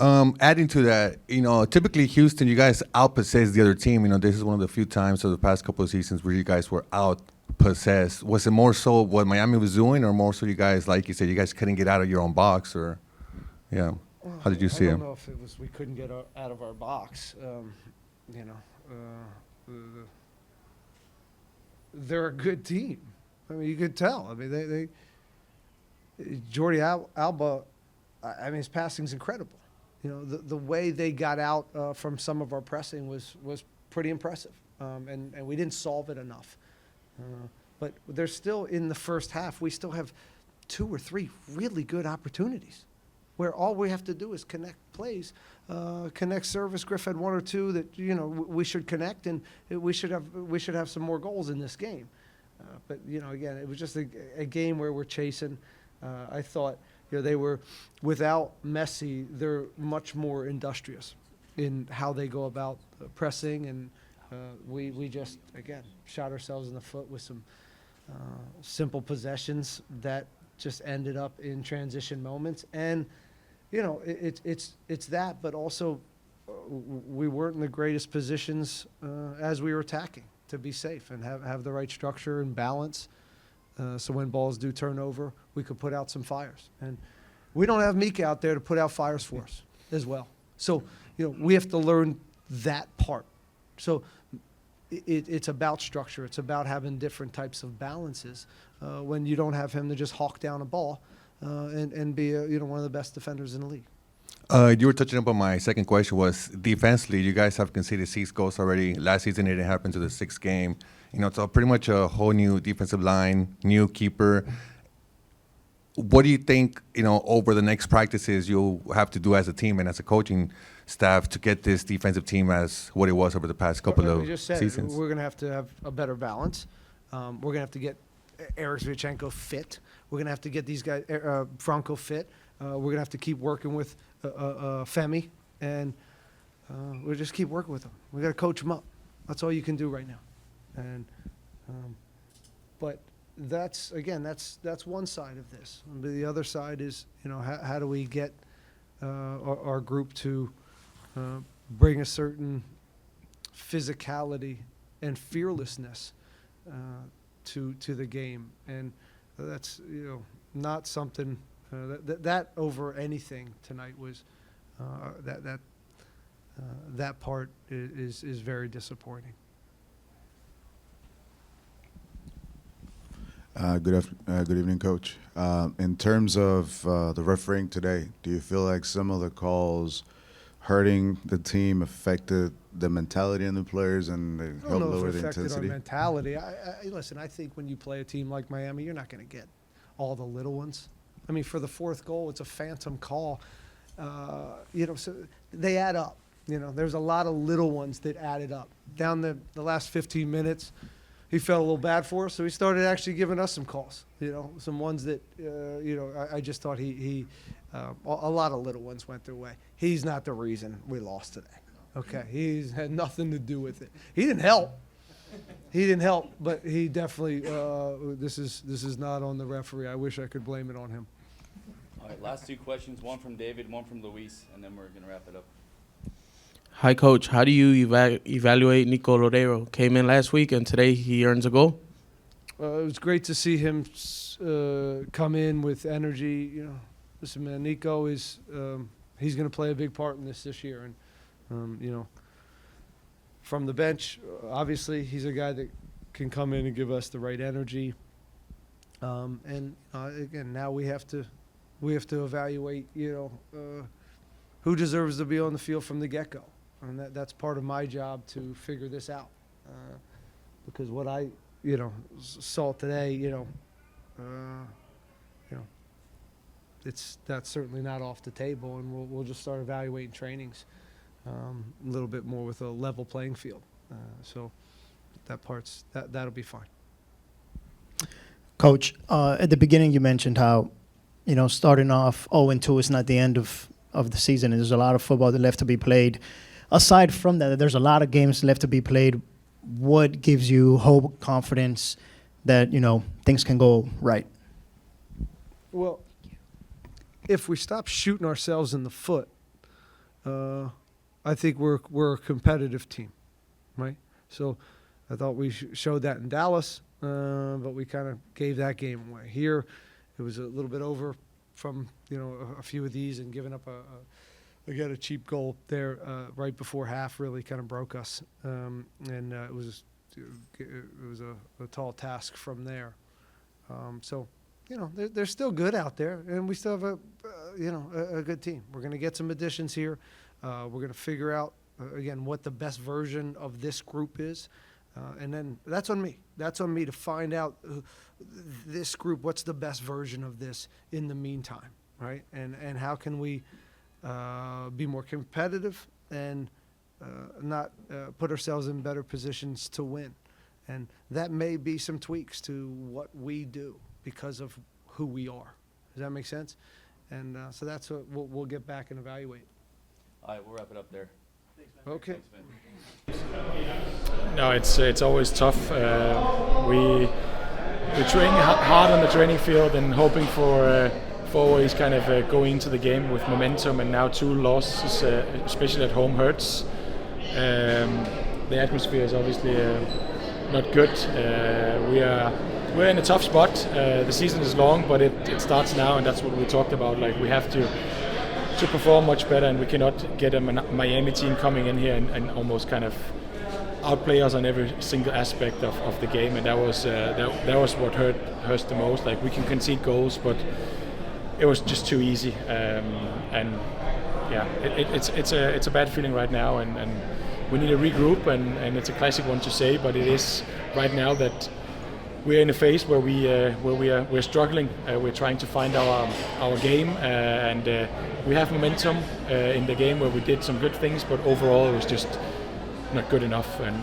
adding to that, typically Houston, you guys outpossess the other team. This is one of the few times of the past couple of seasons where you guys were outpossessed. Was it more so what Miami was doing, or more so you guys, like you said, you guys couldn't get out of your own box, or, yeah? How did you see it? I don't know if it was we couldn't get out of our box. They're a good team. I mean, you could tell. I mean, Jordi Alba, his passing's incredible. The way they got out from some of our pressing was pretty impressive, and we didn't solve it enough. But there's still, in the first half, we still have 2 or 3 really good opportunities where all we have to do is connect plays, connect service. Griff had 1 or 2 that we should connect, and we should have some more goals in this game. But again, it was just a game where we're chasing. I thought they were, without Messi, they're much more industrious in how they go about pressing, and we just, again, shot ourselves in the foot with some simple possessions that just ended up in transition moments. And it's that, but also we weren't in the greatest positions as we were attacking to be safe and have the right structure and balance. So when balls do turn over, we could put out some fires. And we don't have Mika out there to put out fires for us as well. So, we have to learn that part. So it's about structure. It's about having different types of balances when you don't have him to just hawk down a ball and be one of the best defenders in the league. You were touching upon my second question was defensively. You guys have conceded 6 goals already. Last season it didn't happen to the 6th game. It's pretty much a whole new defensive line, new keeper. What do you think, over the next practices you'll have to do as a team and as a coaching staff to get this defensive team as what it was over the past couple of seasons? We're going to have a better balance. We're going to have to get Erik Sviatchenko fit. We're going to have to get these guys, Franco fit. We're going to have to keep working with Femi, and we'll just keep working with them. We got to coach them up. That's all you can do right now. And but that's one side of this. The other side is, how do we get our group to bring a certain physicality and fearlessness to the game, and that's not something that over anything tonight was that part is very disappointing. Good evening, Coach. In terms of the refereeing today, do you feel like some of the calls hurting the team affected the mentality in the players and they helped lower the intensity? Our mentality. Listen, I think when you play a team like Miami, you're not going to get all the little ones. I mean, for the fourth goal, it's a phantom call. So they add up. There's a lot of little ones that added up. Down the last 15 minutes, he felt a little bad for us, so he started actually giving us some calls. Some ones that, I just thought a lot of little ones went their way. He's not the reason we lost today. Okay, he's had nothing to do with it. He didn't help. But he definitely. This is not on the referee. I wish I could blame it on him. All right, last two questions. One from David, one from Luis, and then we're gonna wrap it up. Hi, Coach. How do you evaluate Nicolas Lodeiro? Came in last week, and today he earns a goal. It was great to see him come in with energy. Listen, man, Nico is he's going to play a big part in this year, and from the bench, obviously he's a guy that can come in and give us the right energy. And again, now we have to evaluate, who deserves to be on the field from the get-go. And that's part of my job to figure this out. Because what I, saw today, that's certainly not off the table, and we'll just start evaluating trainings a little bit more with a level playing field. So that'll be fine. Coach, at the beginning you mentioned how, starting off 0-2 is not the end of the season. There's a lot of football left to be played. Aside from that, there's a lot of games left to be played. What gives you hope, confidence that, things can go right? Well, if we stop shooting ourselves in the foot, I think we're a competitive team, right? So I thought we showed that in Dallas, but we kind of gave that game away. Here, it was a little bit over from, a few of these, and giving up a cheap goal there right before half really kind of broke us, and it was a tall task from there. So, they're still good out there, and we still have a good team. We're going to get some additions here. We're going to figure out again what the best version of this group is, and then that's on me. That's on me to find out this group. What's the best version of this in the meantime, right? And how can we be more competitive and not put ourselves in better positions to win. And that may be some tweaks to what we do because of who we are. Does that make sense? And so that's what we'll get back and evaluate. All right, we'll wrap it up there. Okay. Thanks, No, it's always tough. We train hard on the training field and hoping for always kind of going into the game with momentum, and now 2 losses, especially at home, hurts. The atmosphere is obviously not good. We're in a tough spot. The season is long, but it starts now, and that's what we talked about. Like, we have to perform much better, and we cannot get a Miami team coming in here and almost kind of outplay us on every single aspect of the game, and that was what hurt us the most. Like, we can concede goals, but it was just too easy, and yeah, it's a bad feeling right now, and we need to regroup, and it's a classic one to say, but it is right now that we're in a phase where we're struggling. We're trying to find our game, and we have momentum in the game where we did some good things, but overall it was just not good enough, and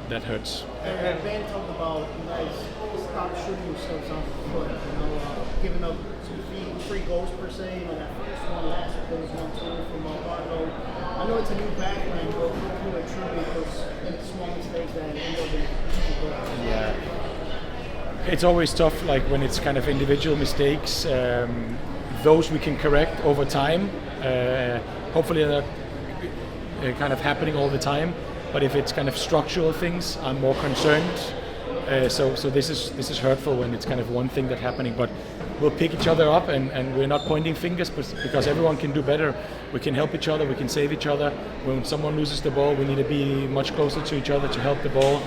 that hurts. Ben talked about you guys stop shooting yourselves on the foot, giving up 3 goals per se, that first one last week, there was 1-2 from Naranjo. I know it's a new backline, but how can you attribute those small mistakes that end up in goals? Yeah. It's always tough, like when it's kind of individual mistakes. Those we can correct over time. Hopefully they're not kind of happening all the time. But if it's kind of structural things, I'm more concerned. So this is hurtful when it's kind of one thing that's happening. But we'll pick each other up, and we're not pointing fingers, because everyone can do better. We can help each other. We can save each other. When someone loses the ball, we need to be much closer to each other to help the ball.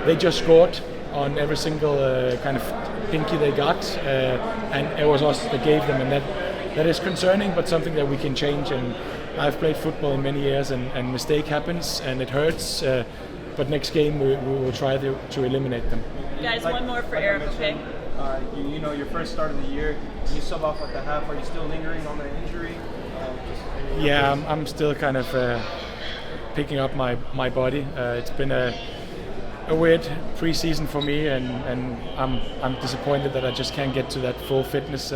They just scored on every single kind of pinky they got, and it was us that gave them, and that is concerning, but something that we can change. And I've played football in many years, and mistake happens, and it hurts. But next game we will try to eliminate them. Guys, one more for Erik, okay? You know, your first start of the year, you sub off at the half. Are you still lingering on that injury? Yeah, I'm still kind of picking up my body. It's been a weird pre-season for me, and I'm disappointed that I just can't get to that full fitness.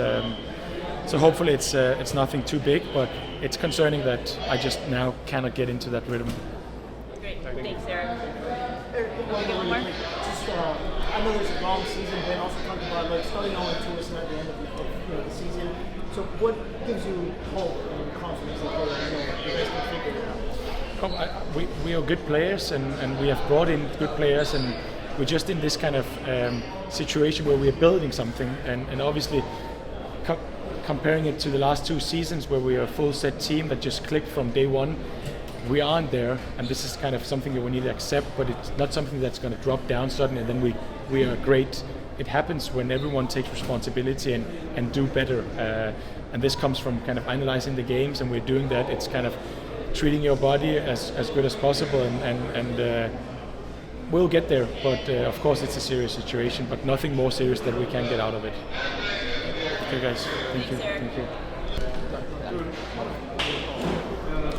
So hopefully it's nothing too big, but it's concerning that I just now cannot get into that rhythm. Great, thanks, Erik. One more. Just, I know there's a long season, but also talking about like starting 0-2 is not the end of the season. So what gives you hope and confidence that you guys can figure it out? We are good players, and we have brought in good players, and we're just in this kind of situation where we're building something, and obviously comparing it to the last 2 seasons where we are a full set team that just clicked from day one, we aren't there, and this is kind of something that we need to accept, but it's not something that's going to drop down suddenly and then we are great. It happens when everyone takes responsibility and do better, and this comes from kind of analyzing the games, and we're doing that. It's kind of treating your body as good as possible, and we'll get there, but of course it's a serious situation, but nothing more serious that we can get out of it. Okay guys, thank you. Thank you.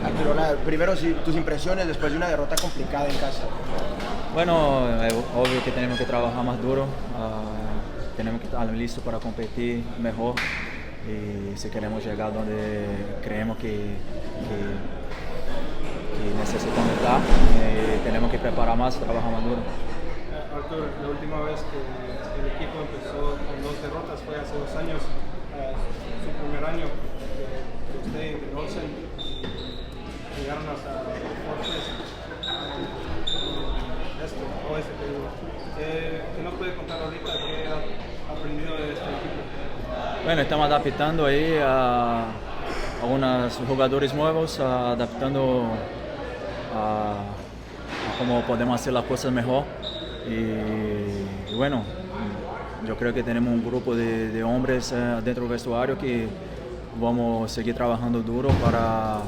Artur, primero tus impresiones después de una derrota complicada en casa. Bueno, es obvio que tenemos que trabajar más duro, tenemos que estar listos para competir mejor y si queremos llegar donde creemos que necesitamos estar, tenemos que preparar más, trabajar más duro. Artur, la última vez que el equipo empezó con 2 derrotas fue hace 2 años, su primer año de usted en Olsen. Llegaron hasta ¿Qué nos puede contar ahorita que ha aprendido de este equipo? Bueno, estamos adaptando ahí a algunos jugadores nuevos, adaptando a cómo podemos hacer las cosas mejor. Y bueno, yo creo que tenemos un grupo de hombres dentro del vestuario que vamos a seguir trabajando duro para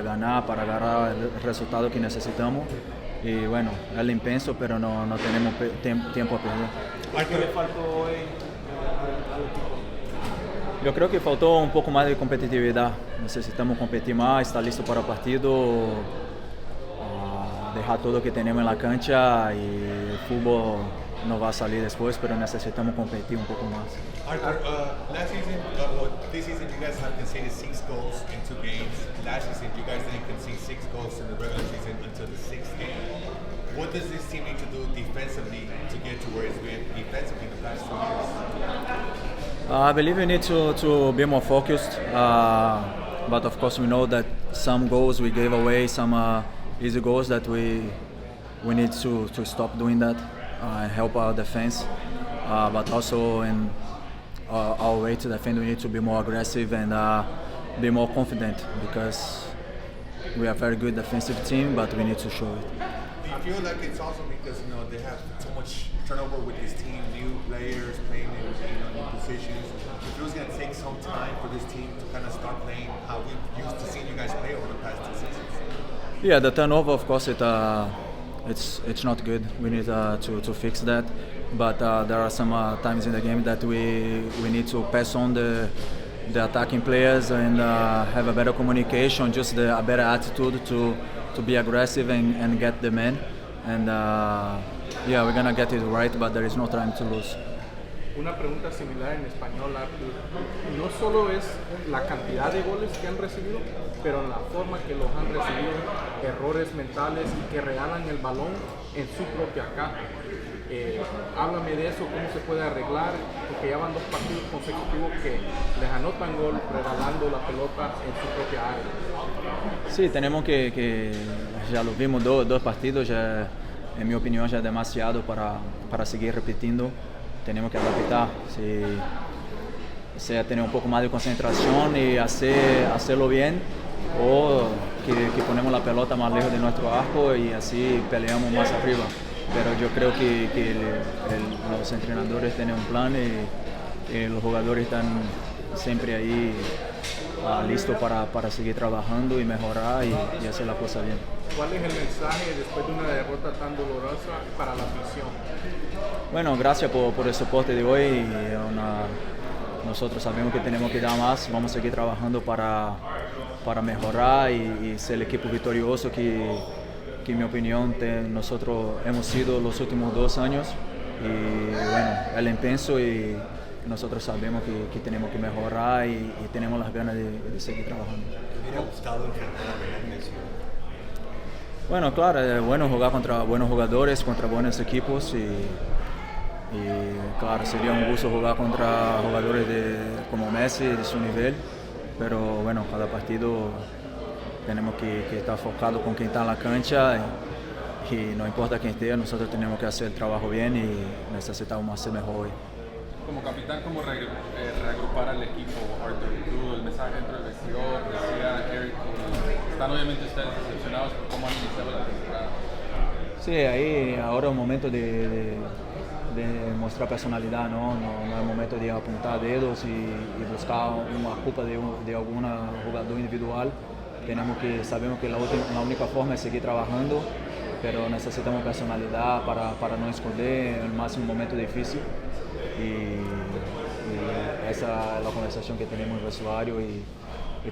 ganar, para agarrar el resultado que necesitamos. Y bueno, es intenso, pero no tenemos tiempo a perder. ¿Qué le faltó hoy al equipo? Yo creo que faltó un poco más de competitividad. Necesitamos competir más, estar listo para el partido, dejar todo lo que tenemos en la cancha, y el fútbol no va a salir después, pero necesitamos competir un poco más. Artur, last season, this season you guys have conceded 6 goals in 2 games. Last season you guys didn't concede 6 goals in the regular season until the 6th game. What does this team need to do defensively to get to where it's been defensively in the past 2 years? I believe we need to be more focused, but of course we know that some goals we gave away, some easy goals that we need to stop doing that and help our defense, but also in our way to defend we need to be more aggressive and be more confident, because we are a very good defensive team, but we need to show it. Do you feel like it's also because they have so much turnover with this team, new players playing in new positions? Do you feel it's going to take some time for this team to kind of start playing how we used to see you guys play over the past 2 seasons? Yeah, the turnover, of course, it's not good. We need to fix that. But there are some times in the game that we need to pass on the attacking players and have a better communication, just a better attitude to be aggressive and get the man. And yeah, we're gonna get it right, but there is no time to lose. Una pregunta similar en español, Artur. No solo es la cantidad de goles que han recibido, pero la forma que los han recibido, errores mentales y que regalan el balón en su propia caja. Háblame de eso, cómo se puede arreglar, porque ya van 2 partidos consecutivos que les anotan gol regalando la pelota en su propia área. Sí, tenemos que ya lo vimos 2 partidos, ya, en mi opinión ya es demasiado para seguir repitiendo. Tenemos que adaptar, sea tener un poco más de concentración y hacerlo bien, o que ponemos la pelota más lejos de nuestro arco y así peleamos más arriba. pero yo creo que los entrenadores tienen un plan y los jugadores están siempre ahí listos para seguir trabajando y mejorar y hacer la cosa bien. ¿Cuál es el mensaje después de una derrota tan dolorosa para la afición? Bueno, gracias por el soporte de hoy. Nosotros sabemos que tenemos que dar más, vamos a seguir trabajando para mejorar y ser el equipo victorioso que en mi opinión nosotros hemos sido los últimos 2 años. Y bueno, el empeño y nosotros sabemos que tenemos que mejorar y tenemos las ganas de seguir trabajando. ¿Te hubiera gustado enfrentar a Real Messi? Bueno, claro, es bueno jugar contra buenos jugadores, contra buenos equipos y claro, sería un gusto jugar contra jugadores como Messi, de su nivel, pero bueno, cada partido tenemos que estar enfocados con quien está en la cancha y no importa quién esté, nosotros tenemos que hacer el trabajo bien y necesitamos hacer mejor hoy. Como capitán, ¿cómo reagrupar al equipo, Artur? Tú, el mensaje dentro del vestidor, decía Erik, están obviamente ustedes decepcionados por cómo han iniciado la temporada. Sí, ahí ahora es un momento de mostrar personalidad, ¿no? No es momento de apuntar dedos y buscar una culpa de algún jugador individual. Sabemos que la única forma es seguir trabajando, pero necesitamos personalidad para no esconder el máximo momento difícil. Y esa es la conversación que tenemos en el vestuario y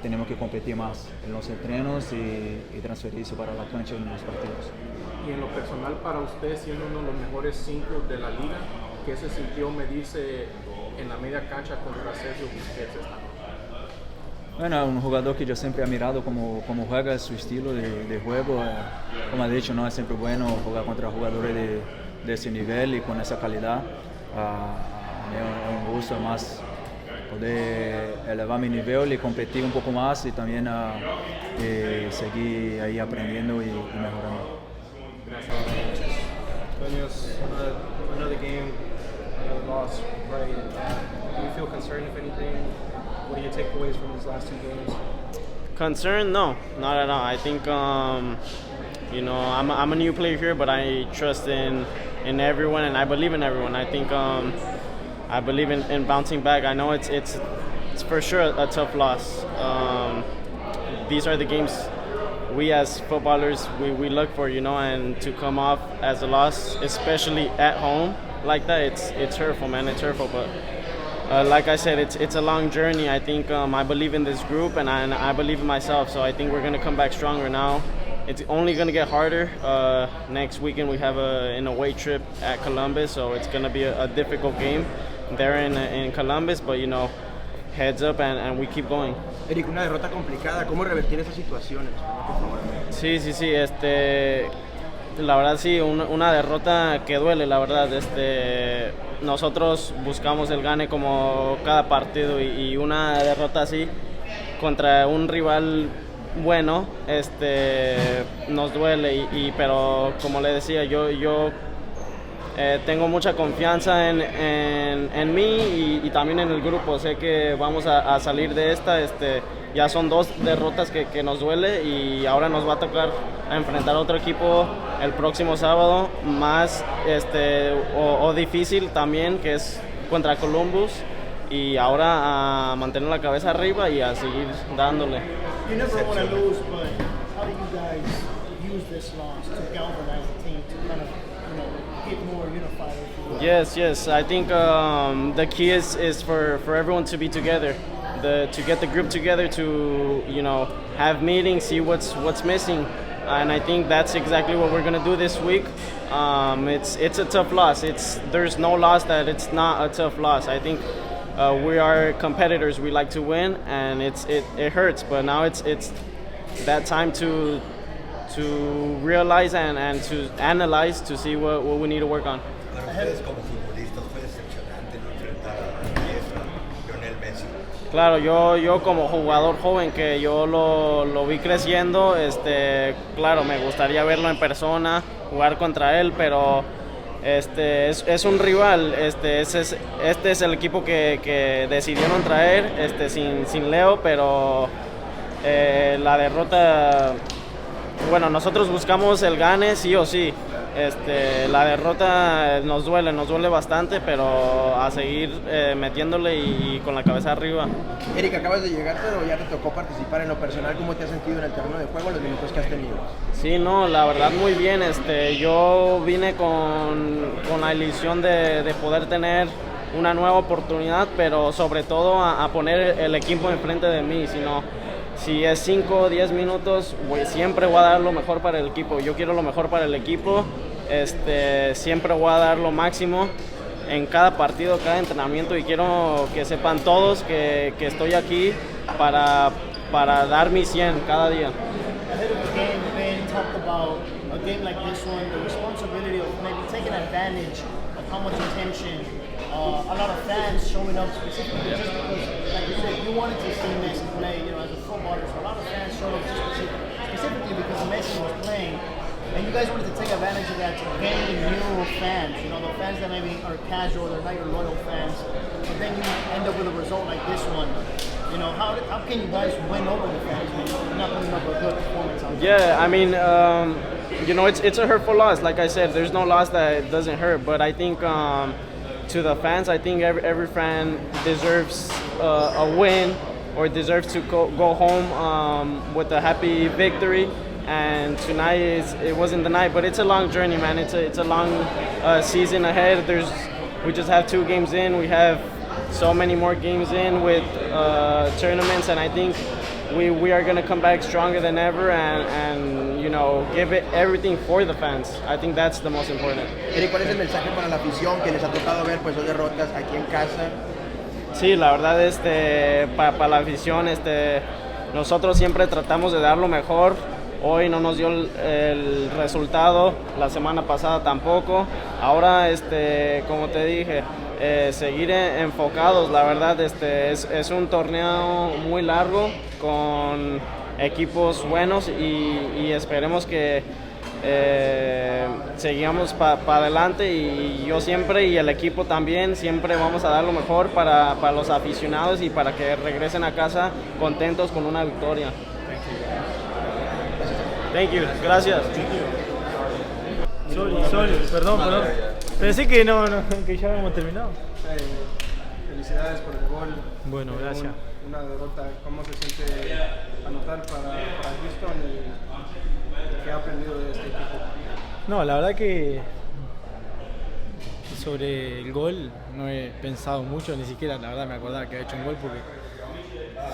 tenemos que competir más en los entrenos y transferirse para la cancha en los partidos. Y en lo personal para usted, siendo uno de los mejores 5 de la liga, ¿qué se sintió medirse en la media cancha contra Sergio Busquets esta noche? Bueno, un jugador que yo siempre he mirado como juega, su estilo de juego. Como he dicho, no es siempre bueno jugar contra jugadores de ese nivel y con esa calidad. Es un gusto más poder elevar mi nivel y competir un poco más y también seguir ahí aprendiendo y mejorando. Dueñas, another game, another loss, right? Do you feel concerned, if anything? What are your takeaways from these last 2 games? Concerned? No, not at all. I think, you know, I'm a new player here, but I trust in everyone, and I believe in everyone. I think I believe in bouncing back. I know it's for sure a tough loss. These are the games we as footballers we look for, you know, and to come off as a loss, especially at home like that, it's hurtful, man. It's hurtful, but like I said, it's a long journey. I think I believe in this group and I believe in myself, so I think we're gonna come back stronger now. It's only gonna get harder. Next weekend we have an away trip at Columbus, so it's gonna be a difficult game there in Columbus, but you know, heads up and we keep going. Erik, una derrota complicada, ¿cómo revertir esas situaciones? Sí, la verdad sí, una derrota que duele, la verdad. Nosotros buscamos el gane como cada partido y una derrota así contra un rival bueno, nos duele, pero como le decía, yo tengo mucha confianza en mí y también en el grupo. Sé que vamos a salir de esta. Ya son 2 derrotas que nos duele y ahora nos va a tocar enfrentar a otro equipo el próximo sábado, más o difícil también, que es contra Columbus, y ahora a mantener la cabeza arriba y a seguir dándole. You never want to lose, but how do you guys use this loss to galvanize the team to kind of, you know, get more unified? Yes. I think the key is for everyone to be together, to get the group together, to, you know, have meetings, see what's missing, and I think that's exactly what we're gonna do this week. It's a tough loss. There's no loss that it's not a tough loss. I think we are competitors. We like to win, and it hurts. But now it's that time to realize and to analyze to see what we need to work on. Para ustedes como futbolistas fue decepcionante no enfrentar a Lionel Messi. Claro, yo como jugador joven que yo lo vi creciendo, claro, me gustaría verlo en persona, jugar contra él, pero es un rival. Este es el equipo que decidieron traer, sin Leo, pero la derrota, bueno, nosotros buscamos el gane sí o sí. La derrota nos duele bastante, pero a seguir metiéndole y con la cabeza arriba. Erik, acabas de llegar, pero ya te tocó participar en lo personal. ¿Cómo te has sentido en el terreno de juego, los minutos que has tenido? Sí, no, la verdad muy bien. Yo vine con la ilusión de poder tener una nueva oportunidad, pero sobre todo a poner el equipo enfrente de mí. Si es 5 o 10 minutos, siempre voy a dar lo mejor para el equipo. Yo quiero lo mejor para el equipo. Siempre voy a dar lo máximo en cada partido, cada entrenamiento, y quiero que sepan todos que estoy aquí para dar mi 100 cada día. Ahead of the game, the band talked about a game like this one, the responsibility of maybe taking advantage of how much attention a lot of fans showing up specifically just because, like you said, you wanted to see Messi play, as a footballer, so a lot of fans showed up specifically because Messi was playing, and you guys wanted to take advantage of that to gain new fans, the fans that maybe are casual, they're not your loyal fans, but then you end up with a result like this one. How can you guys win over the fans when you're not putting up a good performance out there? Yeah, I mean, it's a hurtful loss. Like I said, there's no loss that doesn't hurt, but I think to the fans, I think every fan deserves a win or deserves to go home with a happy victory. And tonight it wasn't the night, but it's a long journey, man. It's a long season ahead. We just have 2 games in. We have so many more games in with tournaments, and I think we are going to come back stronger than ever and give it everything for the fans. I think that's the most important. Erik, ¿cuál es el mensaje para la afición que les ha tocado ver 2 derrotas aquí en casa? Sí, la verdad, para la afición, nosotros siempre tratamos de dar lo mejor. Hoy no nos dio el resultado, la semana pasada tampoco. Ahora, como te dije, seguir enfocados. La verdad, es un torneo muy largo con equipos buenos y esperemos que sigamos para adelante, y yo siempre y el equipo también siempre vamos a dar lo mejor para los aficionados y para que regresen a casa contentos con una victoria. Thank you, gracias. Sorry, perdón. Pensé que que ya habíamos terminado. Felicidades por el gol. Bueno, gracias. Una derrota, ¿cómo se siente anotar para Houston y qué ha aprendido de este equipo? No, la verdad que sobre el gol no he pensado mucho, ni siquiera la verdad me acordaba que había hecho un gol, porque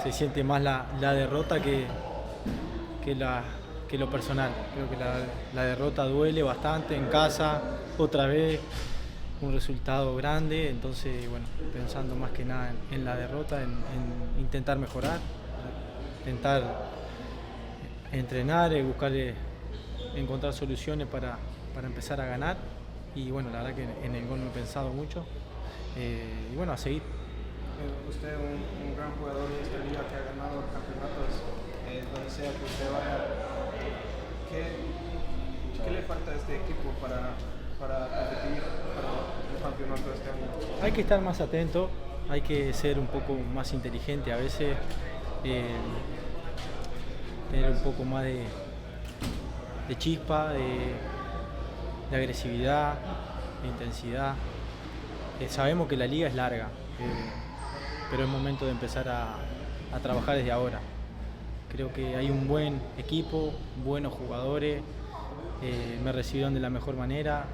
se siente más la derrota que lo personal. Creo que la derrota duele bastante en casa, otra vez un resultado grande, entonces bueno, pensando más que nada en la derrota, en intentar mejorar, intentar entrenar, encontrar soluciones para empezar a ganar, y bueno, la verdad que en el gol no he pensado mucho, y bueno, a seguir. Usted es un gran jugador de esta liga que ha ganado campeonatos donde sea que usted vaya. ¿Qué le falta a este equipo para competir para el campeonato de este año? Hay que estar más atento, hay que ser un poco más inteligente a veces, tener un poco más de chispa, de agresividad, de intensidad. Sabemos que la liga es larga, pero es momento de empezar a trabajar desde ahora. Creo que hay un buen equipo, buenos jugadores, me recibieron de la mejor manera,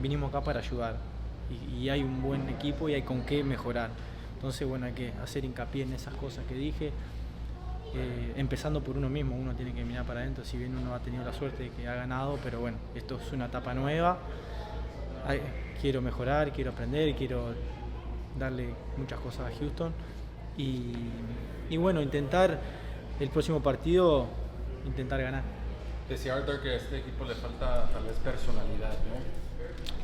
vinimos acá para ayudar, y hay un buen equipo y hay con qué mejorar. Entonces bueno, hay que hacer hincapié en esas cosas que dije, empezando por uno mismo. Uno tiene que mirar para adentro, si bien uno ha tenido la suerte de que ha ganado, pero bueno, esto es una etapa nueva, quiero mejorar, quiero aprender, quiero darle muchas cosas a Houston, y bueno, intentar el próximo partido, intentar ganar. Decía Artur que a este equipo le falta tal vez personalidad, ¿no?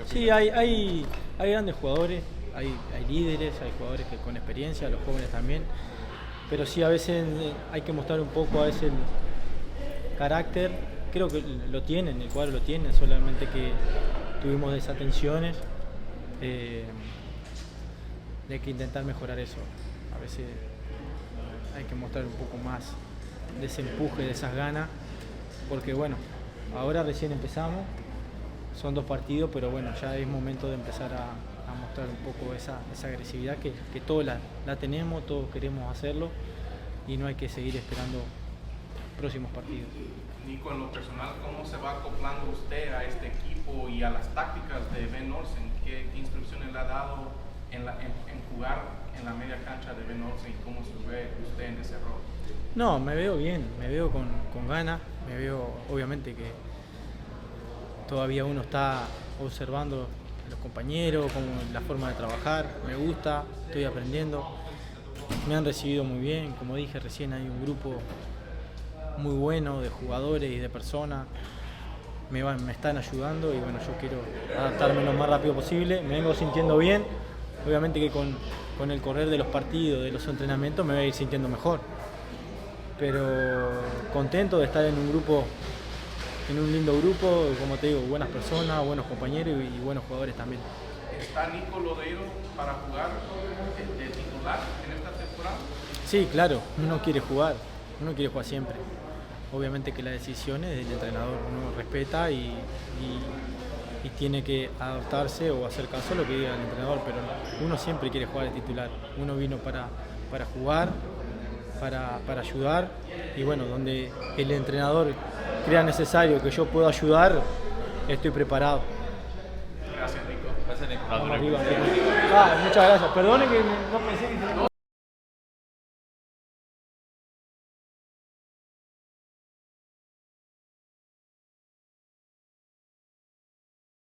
Sí, hay grandes jugadores, hay líderes, hay jugadores que con experiencia, los jóvenes también, pero sí a veces hay que mostrar un poco a veces el carácter. Creo que lo tienen, el cuadro lo tiene, solamente que tuvimos desatenciones, hay que intentar mejorar eso. A veces hay que mostrar un poco más de ese empuje, de esas ganas, porque bueno, ahora recién empezamos, son 2 partidos, pero bueno, ya es momento de empezar a mostrar un poco esa agresividad que todos la tenemos, todos queremos hacerlo y no hay que seguir esperando próximos partidos. Nico, en lo personal, ¿cómo se va acoplando usted a este equipo y a las tácticas de Ben Olsen? ¿Qué instrucciones le ha dado en jugar en la media cancha de Ben Olsen y cómo se ve usted en ese rol? No, me veo bien, me veo con ganas, me veo obviamente que todavía uno está observando a los compañeros, como la forma de trabajar, me gusta, estoy aprendiendo, me han recibido muy bien, como dije recién hay un grupo muy bueno de jugadores y de personas, me están ayudando y bueno, yo quiero adaptarme lo más rápido posible, me vengo sintiendo bien, obviamente que con el correr de los partidos, de los entrenamientos me voy a ir sintiendo mejor, pero contento de estar en un grupo, en un lindo grupo, como te digo, buenas personas, buenos compañeros y buenos jugadores también. ¿Está Nicolas Lodeiro para jugar de titular en esta temporada? Sí, claro, uno quiere jugar siempre. Obviamente que la decisión es del entrenador, uno respeta y tiene que adaptarse o hacer caso a lo que diga el entrenador, pero uno siempre quiere jugar de titular. Uno vino para jugar, para ayudar y bueno, donde el entrenador crea necesario que yo pueda ayudar, estoy preparado. Gracias, Nico. Gracias, Nico. Vamos arriba. Muchas gracias. Perdone que no pensé que...